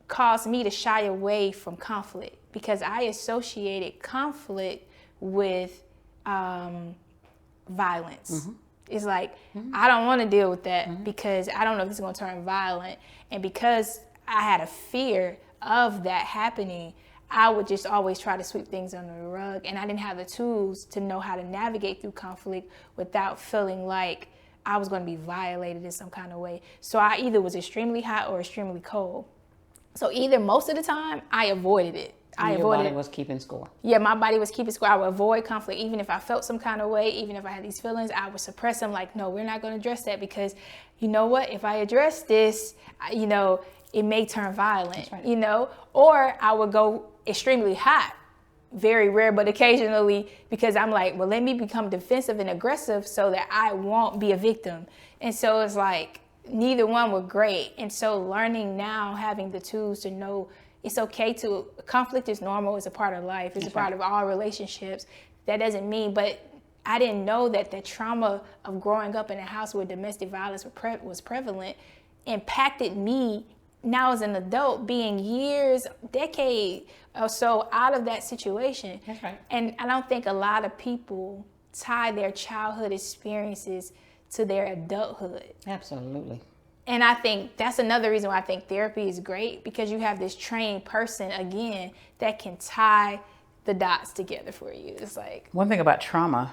caused me to shy away from conflict because I associated conflict with violence. It's I don't want to deal with that because I don't know if it's going to turn violent. And because I had a fear of that happening, I would just always try to sweep things under the rug, and I didn't have the tools to know how to navigate through conflict without feeling like I was going to be violated in some kind of way. So I either was extremely hot or extremely cold. So either most of the time I avoided it. Your body was keeping score. Yeah, my body was keeping score. I would avoid conflict. Even if I felt some kind of way, even if I had these feelings, I would suppress them no, we're not going to address that because you know what? If I address this, it may turn violent, or I would go extremely hot, very rare, but occasionally, because I'm let me become defensive and aggressive so that I won't be a victim. And so it's neither one were great. And so learning now, having the tools to know it's okay to, conflict is normal, it's a part of life, it's a part of all relationships. That doesn't mean, but I didn't know that the trauma of growing up in a house where domestic violence was prevalent impacted me now as an adult, being years, decade or so out of that situation. That's right. And I don't think a lot of people tie their childhood experiences to their adulthood. Absolutely. And I think that's another reason why I think therapy is great, because you have this trained person, again, that can tie the dots together for you. It's like, one thing about trauma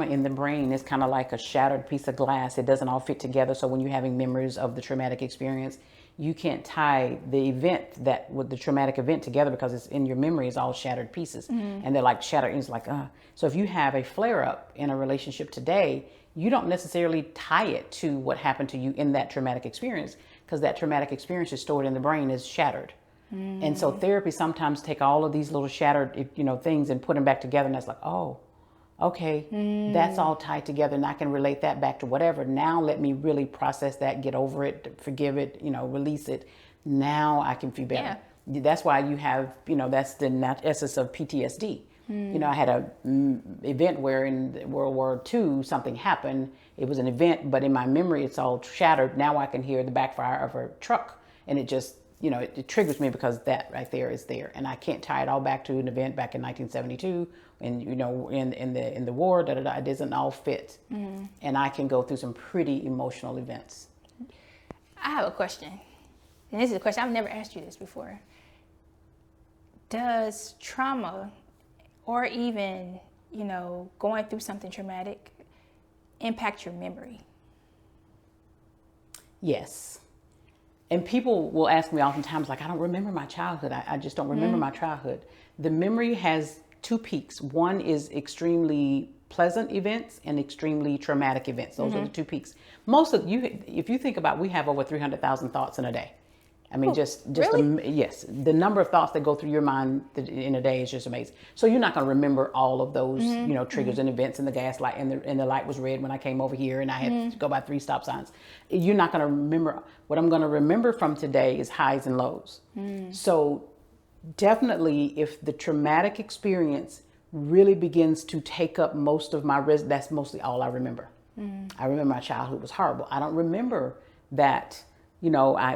in the brain is kind of like a shattered piece of glass. It doesn't all fit together. So when you're having memories of the traumatic experience, you can't tie the event that with the traumatic event together, because it's in your memory is all shattered pieces, and they're like shattered. It's like, so if you have a flare up in a relationship today, you don't necessarily tie it to what happened to you in that traumatic experience, because that traumatic experience is stored in the brain, is shattered. And so therapy sometimes take all of these little shattered, things and put them back together. And that's like, oh, okay, that's all tied together. And I can relate that back to whatever. Now let me really process that, get over it, forgive it, release it. Now I can feel better. Yeah. That's why you have, that's the essence of PTSD. I had a event where in World War II, something happened. It was an event, but in my memory, it's all shattered. Now I can hear the backfire of a truck, and it just, it triggers me, because that right there is there, and I can't tie it all back to an event back in 1972, and in the war. It doesn't all fit, and I can go through some pretty emotional events. I have a question, and this is a question I've never asked you this before. Does trauma, or even, going through something traumatic, impact your memory? Yes. And people will ask me oftentimes, like, I don't remember my childhood. I just don't remember my childhood. The memory has two peaks. One is extremely pleasant events and extremely traumatic events. Those are the two peaks. Most of you, if you think about, we have over 300,000 thoughts in a day. I mean, really? Yes, the number of thoughts that go through your mind in a day is just amazing. So you're not going to remember all of those, triggers and events, and the gas light and the light was red when I came over here and I had to go by 3 stop signs. You're not going to remember. What I'm going to remember from today is highs and lows. So definitely, if the traumatic experience really begins to take up most of my that's mostly all I remember. I remember my childhood was horrible. I don't remember that.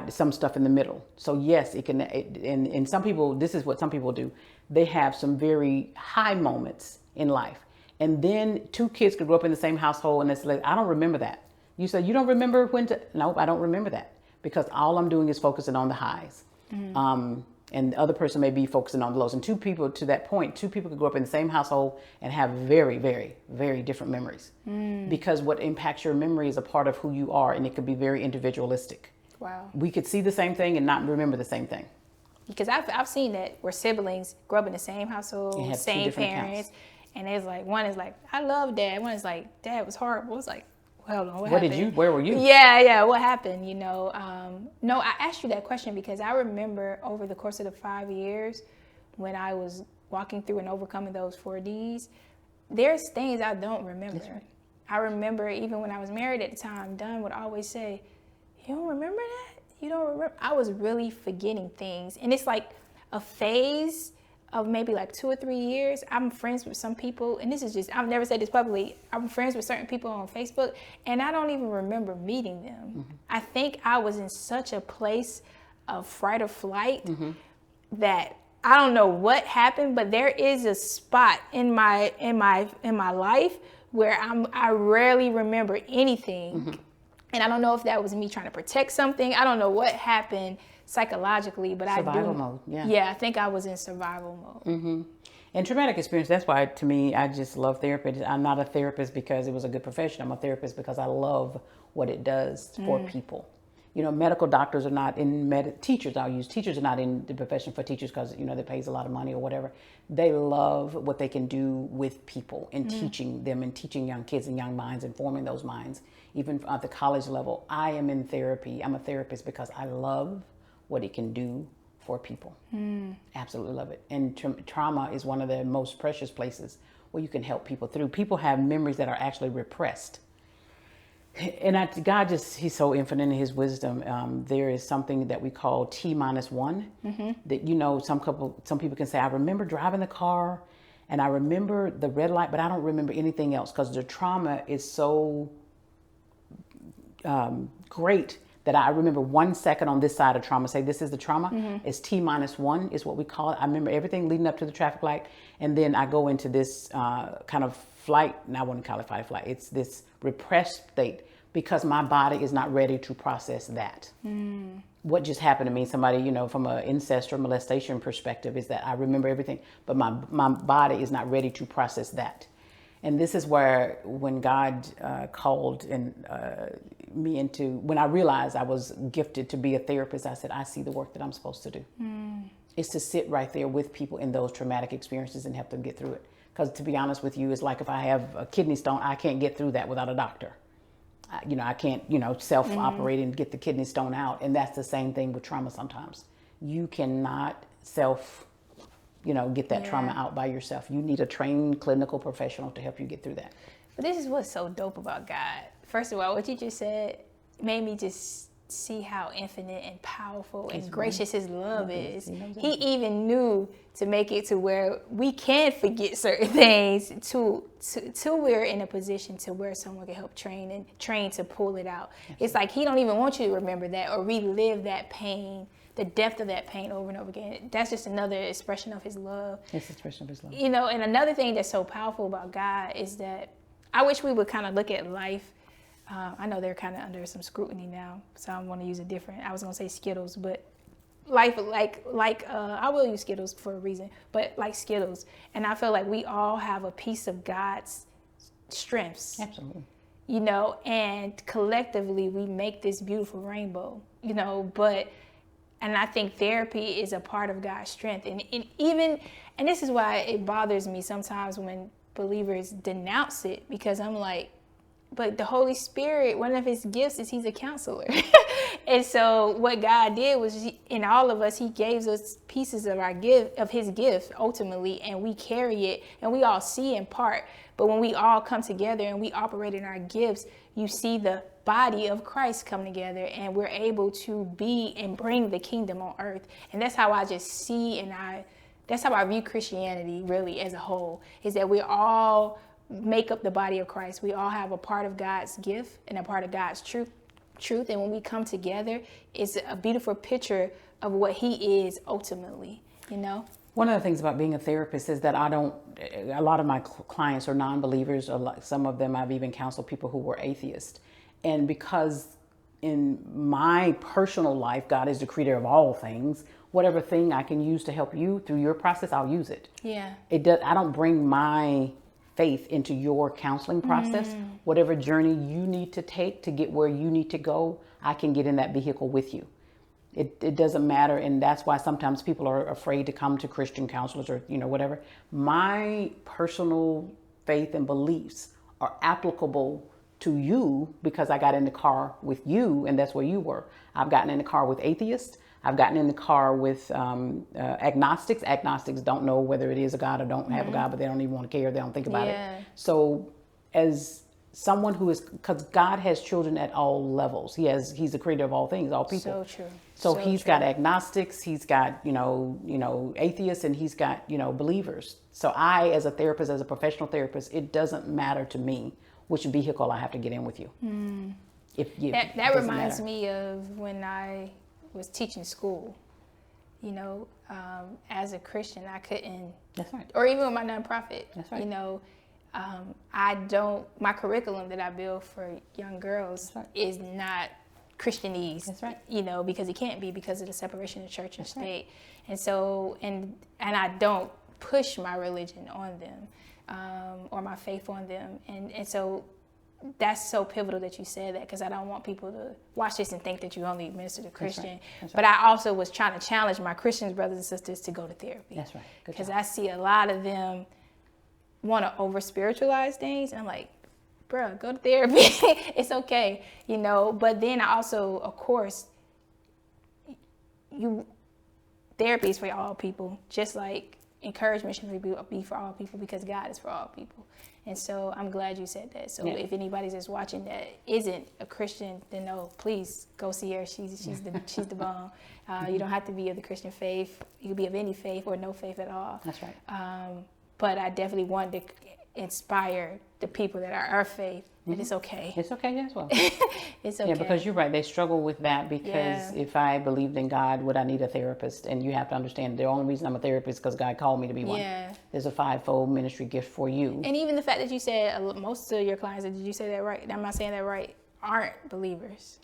Some stuff in the middle. So yes, it can, and some people, this is what some people do. They have some very high moments in life. And then 2 kids could grow up in the same household, and it's like, I don't remember that. You say, you don't remember nope, I don't remember that, because all I'm doing is focusing on the highs. And the other person may be focusing on the lows. And 2 people, to that point, 2 people could grow up in the same household and have very, very, very different memories. Because what impacts your memory is a part of who you are, and it could be very individualistic. Wow. We could see the same thing and not remember the same thing. Because I've seen that where siblings grow up in the same household, same parents, and it's like, one is like, I love Dad. One is like, Dad was horrible. It's like, well, what happened? Where were you? Yeah, what happened? No, I asked you that question because I remember over the course of the 5 years when I was walking through and overcoming those 4Ds, there's things I don't remember. That's right. I remember even when I was married at the time, Dunn would always say, you don't remember that? You don't remember? I was really forgetting things. And it's like a phase of maybe like 2 or 3 years. I'm friends with some people, and this is just, I've never said this publicly. I'm friends with certain people on Facebook, and I don't even remember meeting them. I think I was in such a place of fight or flight that I don't know what happened, but there is a spot in my life where I rarely remember anything. And I don't know if that was me trying to protect something. I don't know what happened psychologically, but survival mode. Yeah, I think I was in survival mode. And traumatic experience, that's why, to me, I just love therapy. I'm not a therapist because it was a good profession. I'm a therapist because I love what it does for people. Medical doctors are not in teachers. Teachers are not in the profession for teachers because, it pays a lot of money or whatever. They love what they can do with people and teaching them and teaching young kids and young minds and forming those minds, even at the college level. I am in therapy. I'm a therapist because I love what it can do for people. Absolutely love it. And trauma is one of the most precious places where you can help people through. People have memories that are actually repressed. And God he's so infinite in his wisdom. There is something that we call T-1 that, some people can say, I remember driving the car and I remember the red light, but I don't remember anything else because the trauma is so great that I remember 1 second on this side of trauma. Say this is the trauma. It's T-1 is what we call it. I remember everything leading up to the traffic light. And then I go into this kind of flight, and I wouldn't call it fight or flight. It's this repressed state because my body is not ready to process that. What just happened to me, somebody, from an incest or molestation perspective, is that I remember everything, but my body is not ready to process that. And this is where, when God called me into, when I realized I was gifted to be a therapist, I said, I see the work that I'm supposed to do. It's to sit right there with people in those traumatic experiences and help them get through it. Because to be honest with you, it's like if I have a kidney stone, I can't get through that without a doctor. I can't, self-operate and get the kidney stone out. And that's the same thing with trauma sometimes. You cannot get that trauma out by yourself. You need a trained clinical professional to help you get through that. But this is what's so dope about God. First of all, what you just said made me just see how infinite and powerful and gracious his love is. He even knew to make it to where we can forget certain things till we're in a position to where someone can help train to pull it out. It's like he don't even want you to remember that or relive that pain, the depth of that pain over and over again. That's just another expression of his love. It's an expression of his love. And another thing that's so powerful about God is that I wish we would kind of look at life. I know they're kind of under some scrutiny now, so I want to use a different. I was gonna say Skittles, but life I will use Skittles for a reason, but like Skittles, and I feel like we all have a piece of God's strengths. Absolutely. And collectively we make this beautiful rainbow. And I think therapy is a part of God's strength, and this is why it bothers me sometimes when believers denounce it, because I'm like, but the Holy Spirit, one of his gifts is he's a counselor. And so what God did was, in all of us, he gave us pieces of his gift ultimately, and we carry it and we all see in part. But when we all come together and we operate in our gifts, you see the body of Christ come together, and we're able to be and bring the kingdom on earth. And that's how I just see, that's how I view Christianity really as a whole, is that we all make up the body of Christ. We all have a part of God's gift and a part of God's truth. And when we come together, it's a beautiful picture of what he is ultimately, One of the things about being a therapist is that a lot of my clients are non-believers, or some of them I've even counseled people who were atheists. And because in my personal life, God is the creator of all things, whatever thing I can use to help you through your process, I'll use it. Yeah. I don't bring my faith into your counseling process. Whatever journey you need to take to get where you need to go, I can get in that vehicle with you. It doesn't matter. And that's why sometimes people are afraid to come to Christian counselors or, whatever. My personal faith and beliefs are applicable to you because I got in the car with you, and that's where you were. I've gotten in the car with atheists. I've gotten in the car with agnostics. Agnostics don't know whether it is a God or don't have a God, but they don't even want to care. They don't think about it. So as someone who is, because God has children at all levels. He's the creator of all things, all people. So true. So he's got agnostics, he's got, atheists, and he's got, believers. So I, as a therapist, as a professional therapist, it doesn't matter to me which vehicle I have to get in with you. That reminds me of when I was teaching school. As a Christian, I couldn't. That's right. Or even with my nonprofit. That's right. My curriculum that I build for young girls is not Christianese. That's right. Because it can't be, because of the separation of church and state. And so, and I don't push my religion on them, or my faith on them. And so that's so pivotal that you said that, because I don't want people to watch this and think that you only minister to Christian. That's right. But I also was trying to challenge my Christian brothers and sisters to go to therapy. That's right. Because I see a lot of them want to over spiritualize things, and I'm like, bro, go to therapy. It's okay, But then I also, of course, therapy is for all people, just like encouragement should be for all people because God is for all people. And so I'm glad you said that. So if anybody's just watching that isn't a Christian, then no, please go see her. She's the bomb. You don't have to be of the Christian faith. You can be of any faith or no faith at all. That's right. But I definitely want to inspire the people that are our faith that it's okay. It's okay as well. It's okay. Yeah, because you're right. They struggle with that because if I believed in God, would I need a therapist? And you have to understand the only reason I'm a therapist is because God called me to be one. Yeah. There's a fivefold ministry gift for you. And even the fact that you said most of your clients, did you say that right? I'm not saying that right, aren't believers.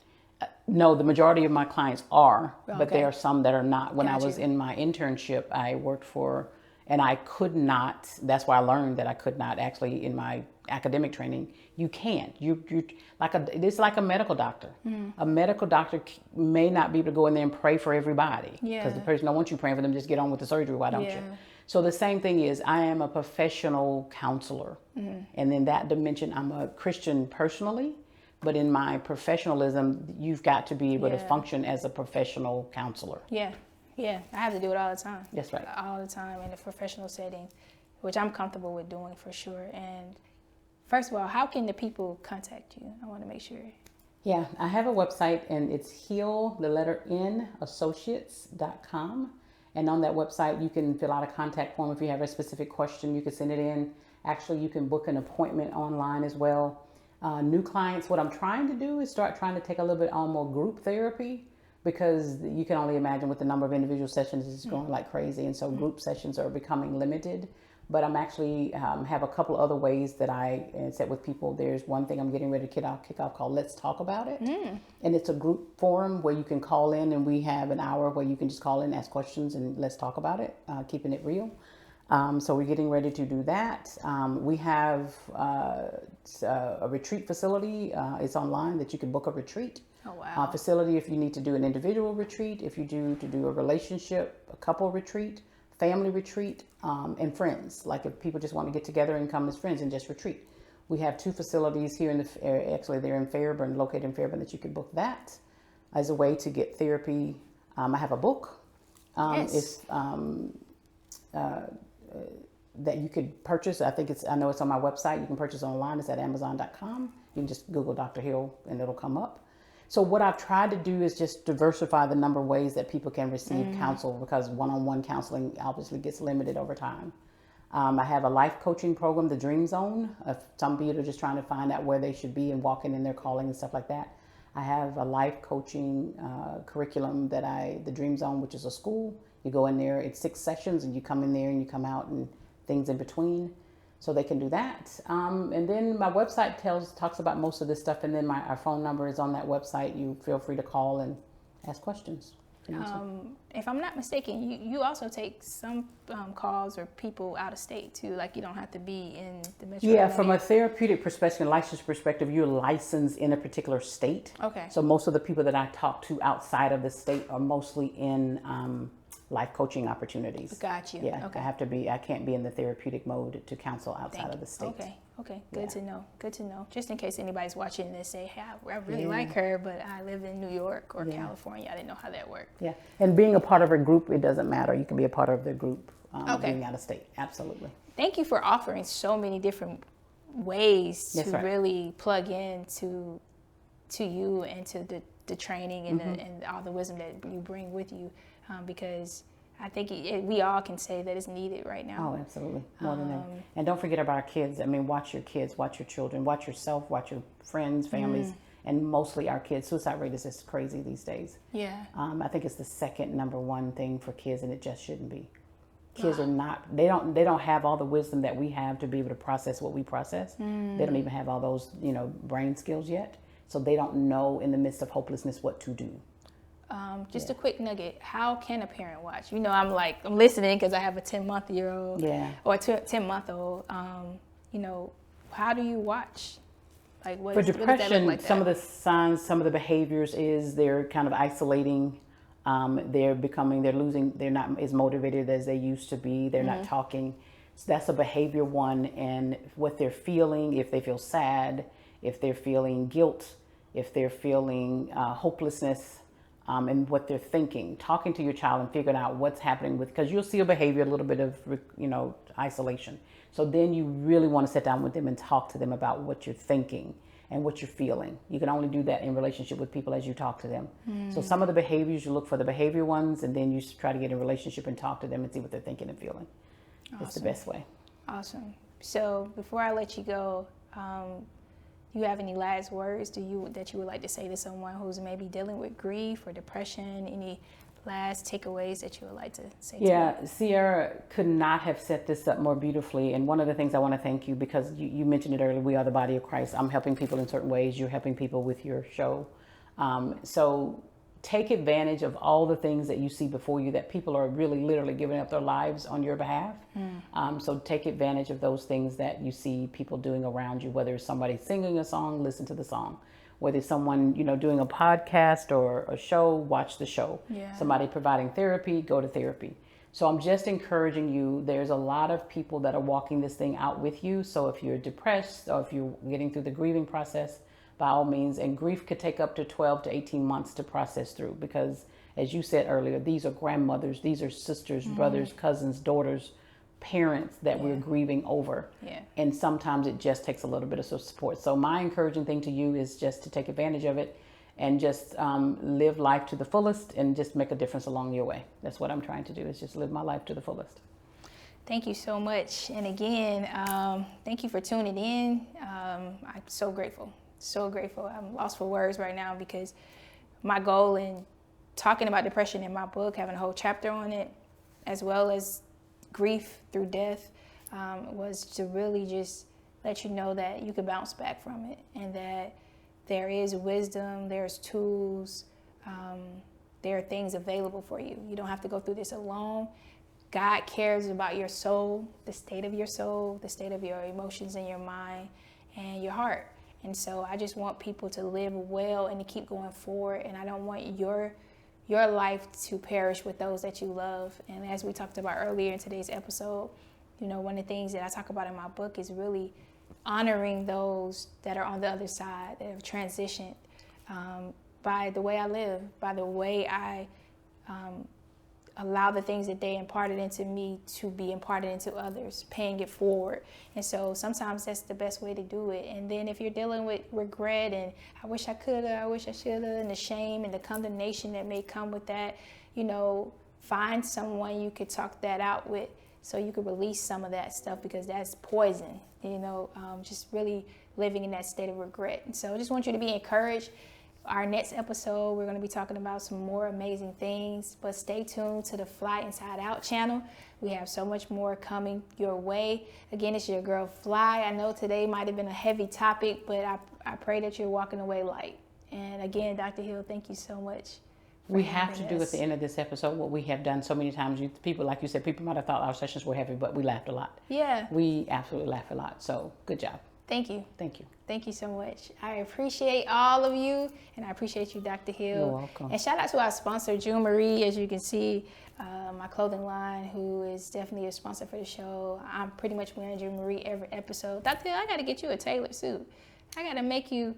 No, the majority of my clients are, but Okay. there are some that are not. When I Gotcha. was in my internship, I worked for, and I could not, that's why I learned that I could not actually in my academic training, you can't. It's like a medical doctor. A medical doctor may not be able to go in there and pray for everybody. Because the person don't want you praying for them, just get on with the surgery, why don't you? So the same thing is, I am a professional counselor. And in that dimension, I'm a Christian personally. But in my professionalism, you've got to be able to function as a professional counselor. Yeah. I have to do it all the time. That's right. All the time in a professional setting, which I'm comfortable with doing for sure. And first of all, how can the people contact you? I want to make sure. Yeah, I have a website and it's heal_associates.com. And on that website, you can fill out a contact form. If you have a specific question, you can send it in. Actually, you can book an appointment online as well. New clients, what I'm trying to do is start trying to take a little bit on more group therapy because you can only imagine with the number of individual sessions is going like crazy. And so group sessions are becoming limited. But I'm actually have a couple other ways that I set with people. There's one thing I'm getting ready to kick off called Let's Talk About It. And it's a group forum where you can call in and we have an hour where you can just call in, ask questions, and let's talk about it, keeping it real. So we're getting ready to do that. We have a retreat facility. It's online that you can book a retreat. Oh, wow. Facility if you need to do an individual retreat, if you do a relationship, a couple retreat, family retreat, and friends. Like if people just want to get together and come as friends and just retreat. We have 2 facilities here actually they're in Fairburn, located in Fairburn, that you can book that as a way to get therapy. I have a book. It's that you could purchase. I know it's on my website. You can purchase online. It's at Amazon.com. You can just Google Dr. Hill and it'll come up. So what I've tried to do is just diversify the number of ways that people can receive counsel because one-on-one counseling obviously gets limited over time. I have a life coaching program, the Dream Zone. Some people are just trying to find out where they should be and walking in their calling and stuff like that. I have a life coaching curriculum the Dream Zone, which is a school. You go in there, it's 6 sessions and you come in there and you come out and things in between. So they can do that. And then my website talks about most of this stuff. And then our phone number is on that website. You feel free to call and ask questions. If I'm not mistaken, you also take some calls or people out of state too. Like you don't have to be in the metro. Yeah, from a therapeutic perspective, license perspective, you're licensed in a particular state. Okay. So most of the people that I talk to outside of the state are mostly in life coaching opportunities. Got you. Yeah, Okay. I can't be in the therapeutic mode to counsel outside of the state. Okay. Good to know. Just in case anybody's watching this, say, hey, I really like her, but I live in New York or California. I didn't know how that worked. Yeah, and being a part of a group, it doesn't matter. You can be a part of the group being out of state. Absolutely. Thank you for offering so many different ways That's to right. really plug in to you and to the training and, and all the wisdom that you bring with you. Because I think we all can say that it's needed right now. Oh, absolutely. More than ever. And don't forget about our kids. I mean, watch your kids, watch your children, watch yourself, watch your friends, families, and mostly our kids. Suicide rate is just crazy these days. Yeah. I think it's the second number one thing for kids, and it just shouldn't be. Kids are not, they don't have all the wisdom that we have to be able to process what we process. They don't even have all those, brain skills yet. So they don't know in the midst of hopelessness what to do. Just a quick nugget. How can a parent watch? I'm listening because I have a 10-month-old or a 10-month-old. How do you watch? Like what For does depression, that look like? some of the signs, some of the behaviors is they're kind of isolating. They're not as motivated as they used to be. They're not talking. So that's a behavior one. And what they're feeling, if they feel sad, if they're feeling guilt, if they're feeling hopelessness, and what they're thinking, talking to your child and figuring out what's happening with, because you'll see a behavior, a little bit of, isolation. So then you really want to sit down with them and talk to them about what you're thinking and what you're feeling. You can only do that in relationship with people as you talk to them. So some of the behaviors, you look for the behavior ones, and then you try to get in a relationship and talk to them and see what they're thinking and feeling. Awesome. It's the best way. Awesome. So before I let you go, do you have any last words that you would like to say to someone who's maybe dealing with grief or depression? Any last takeaways that you would like to say to them? Yeah, Cierra could not have set this up more beautifully. And one of the things I want to thank you, because you mentioned it earlier, we are the body of Christ. I'm helping people in certain ways. You're helping people with your show. So take advantage of all the things that you see before you that people are really literally giving up their lives on your behalf. So take advantage of those things that you see people doing around you, whether it's somebody singing a song, listen to the song. Whether it's someone, doing a podcast or a show, watch the show. Yeah. Somebody providing therapy, go to therapy. So I'm just encouraging you. There's a lot of people that are walking this thing out with you. So if you're depressed or if you're getting through the grieving process, by all means, and grief could take up to 12 to 18 months to process through, because as you said earlier, these are grandmothers, these are sisters, brothers, cousins, daughters, parents that we're grieving over. Yeah. And sometimes it just takes a little bit of support. So my encouraging thing to you is just to take advantage of it and just live life to the fullest and just make a difference along your way. That's what I'm trying to do, is just live my life to the fullest. Thank you so much. And again, thank you for tuning in. I'm so grateful. So grateful. I'm lost for words right now, because my goal in talking about depression in my book, having a whole chapter on it, as well as grief through death, was to really just let you know that you can bounce back from it, and that there is wisdom, there's tools, there are things available for you. You don't have to go through this alone. God cares about your soul, the state of your soul, the state of your emotions and your mind and your heart. And so I just want people to live well and to keep going forward. And I don't want your life to perish with those that you love. And as we talked about earlier in today's episode, one of the things that I talk about in my book is really honoring those that are on the other side, that have transitioned, by the way I live, by the way I allow the things that they imparted into me to be imparted into others, paying it forward. And so sometimes that's the best way to do it. And then if you're dealing with regret and I wish I could have, I wish I should have, and the shame and the condemnation that may come with that, find someone you could talk that out with so you could release some of that stuff, because that's poison, just really living in that state of regret. And so I just want you to be encouraged. Our next episode, we're going to be talking about some more amazing things, but stay tuned to the Fly Inside Out channel. We have so much more coming your way. Again, it's your girl Fly. I know today might have been a heavy topic, but I pray that you're walking away light. And again, Dr. Hill, thank you so much. We have to do at the end of this episode what we have done so many times. People, like you said, people might have thought our sessions were heavy, but we laughed a lot. Yeah. We absolutely laughed a lot. So good job. Thank you. Thank you. Thank you so much. I appreciate all of you, and I appreciate you, Dr. Hill. You're welcome. And shout out to our sponsor, June Marie, as you can see, my clothing line, who is definitely a sponsor for the show. I'm pretty much wearing June Marie every episode. Dr. Hill, I got to get you a tailored suit. I got to make you,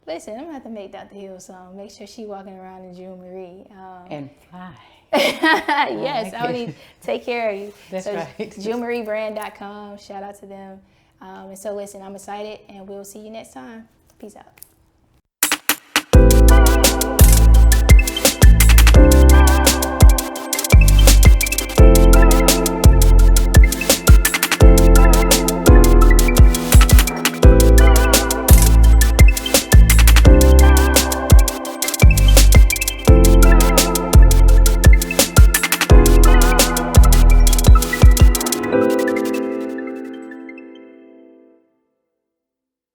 listen, I'm going to have to make Dr. Hill some. Make sure she's walking around in June Marie. And fly. Yes, I need to take care of you. That's right. JuneMarieBrand.com. Shout out to them. And so listen, I'm excited, and we'll see you next time. Peace out.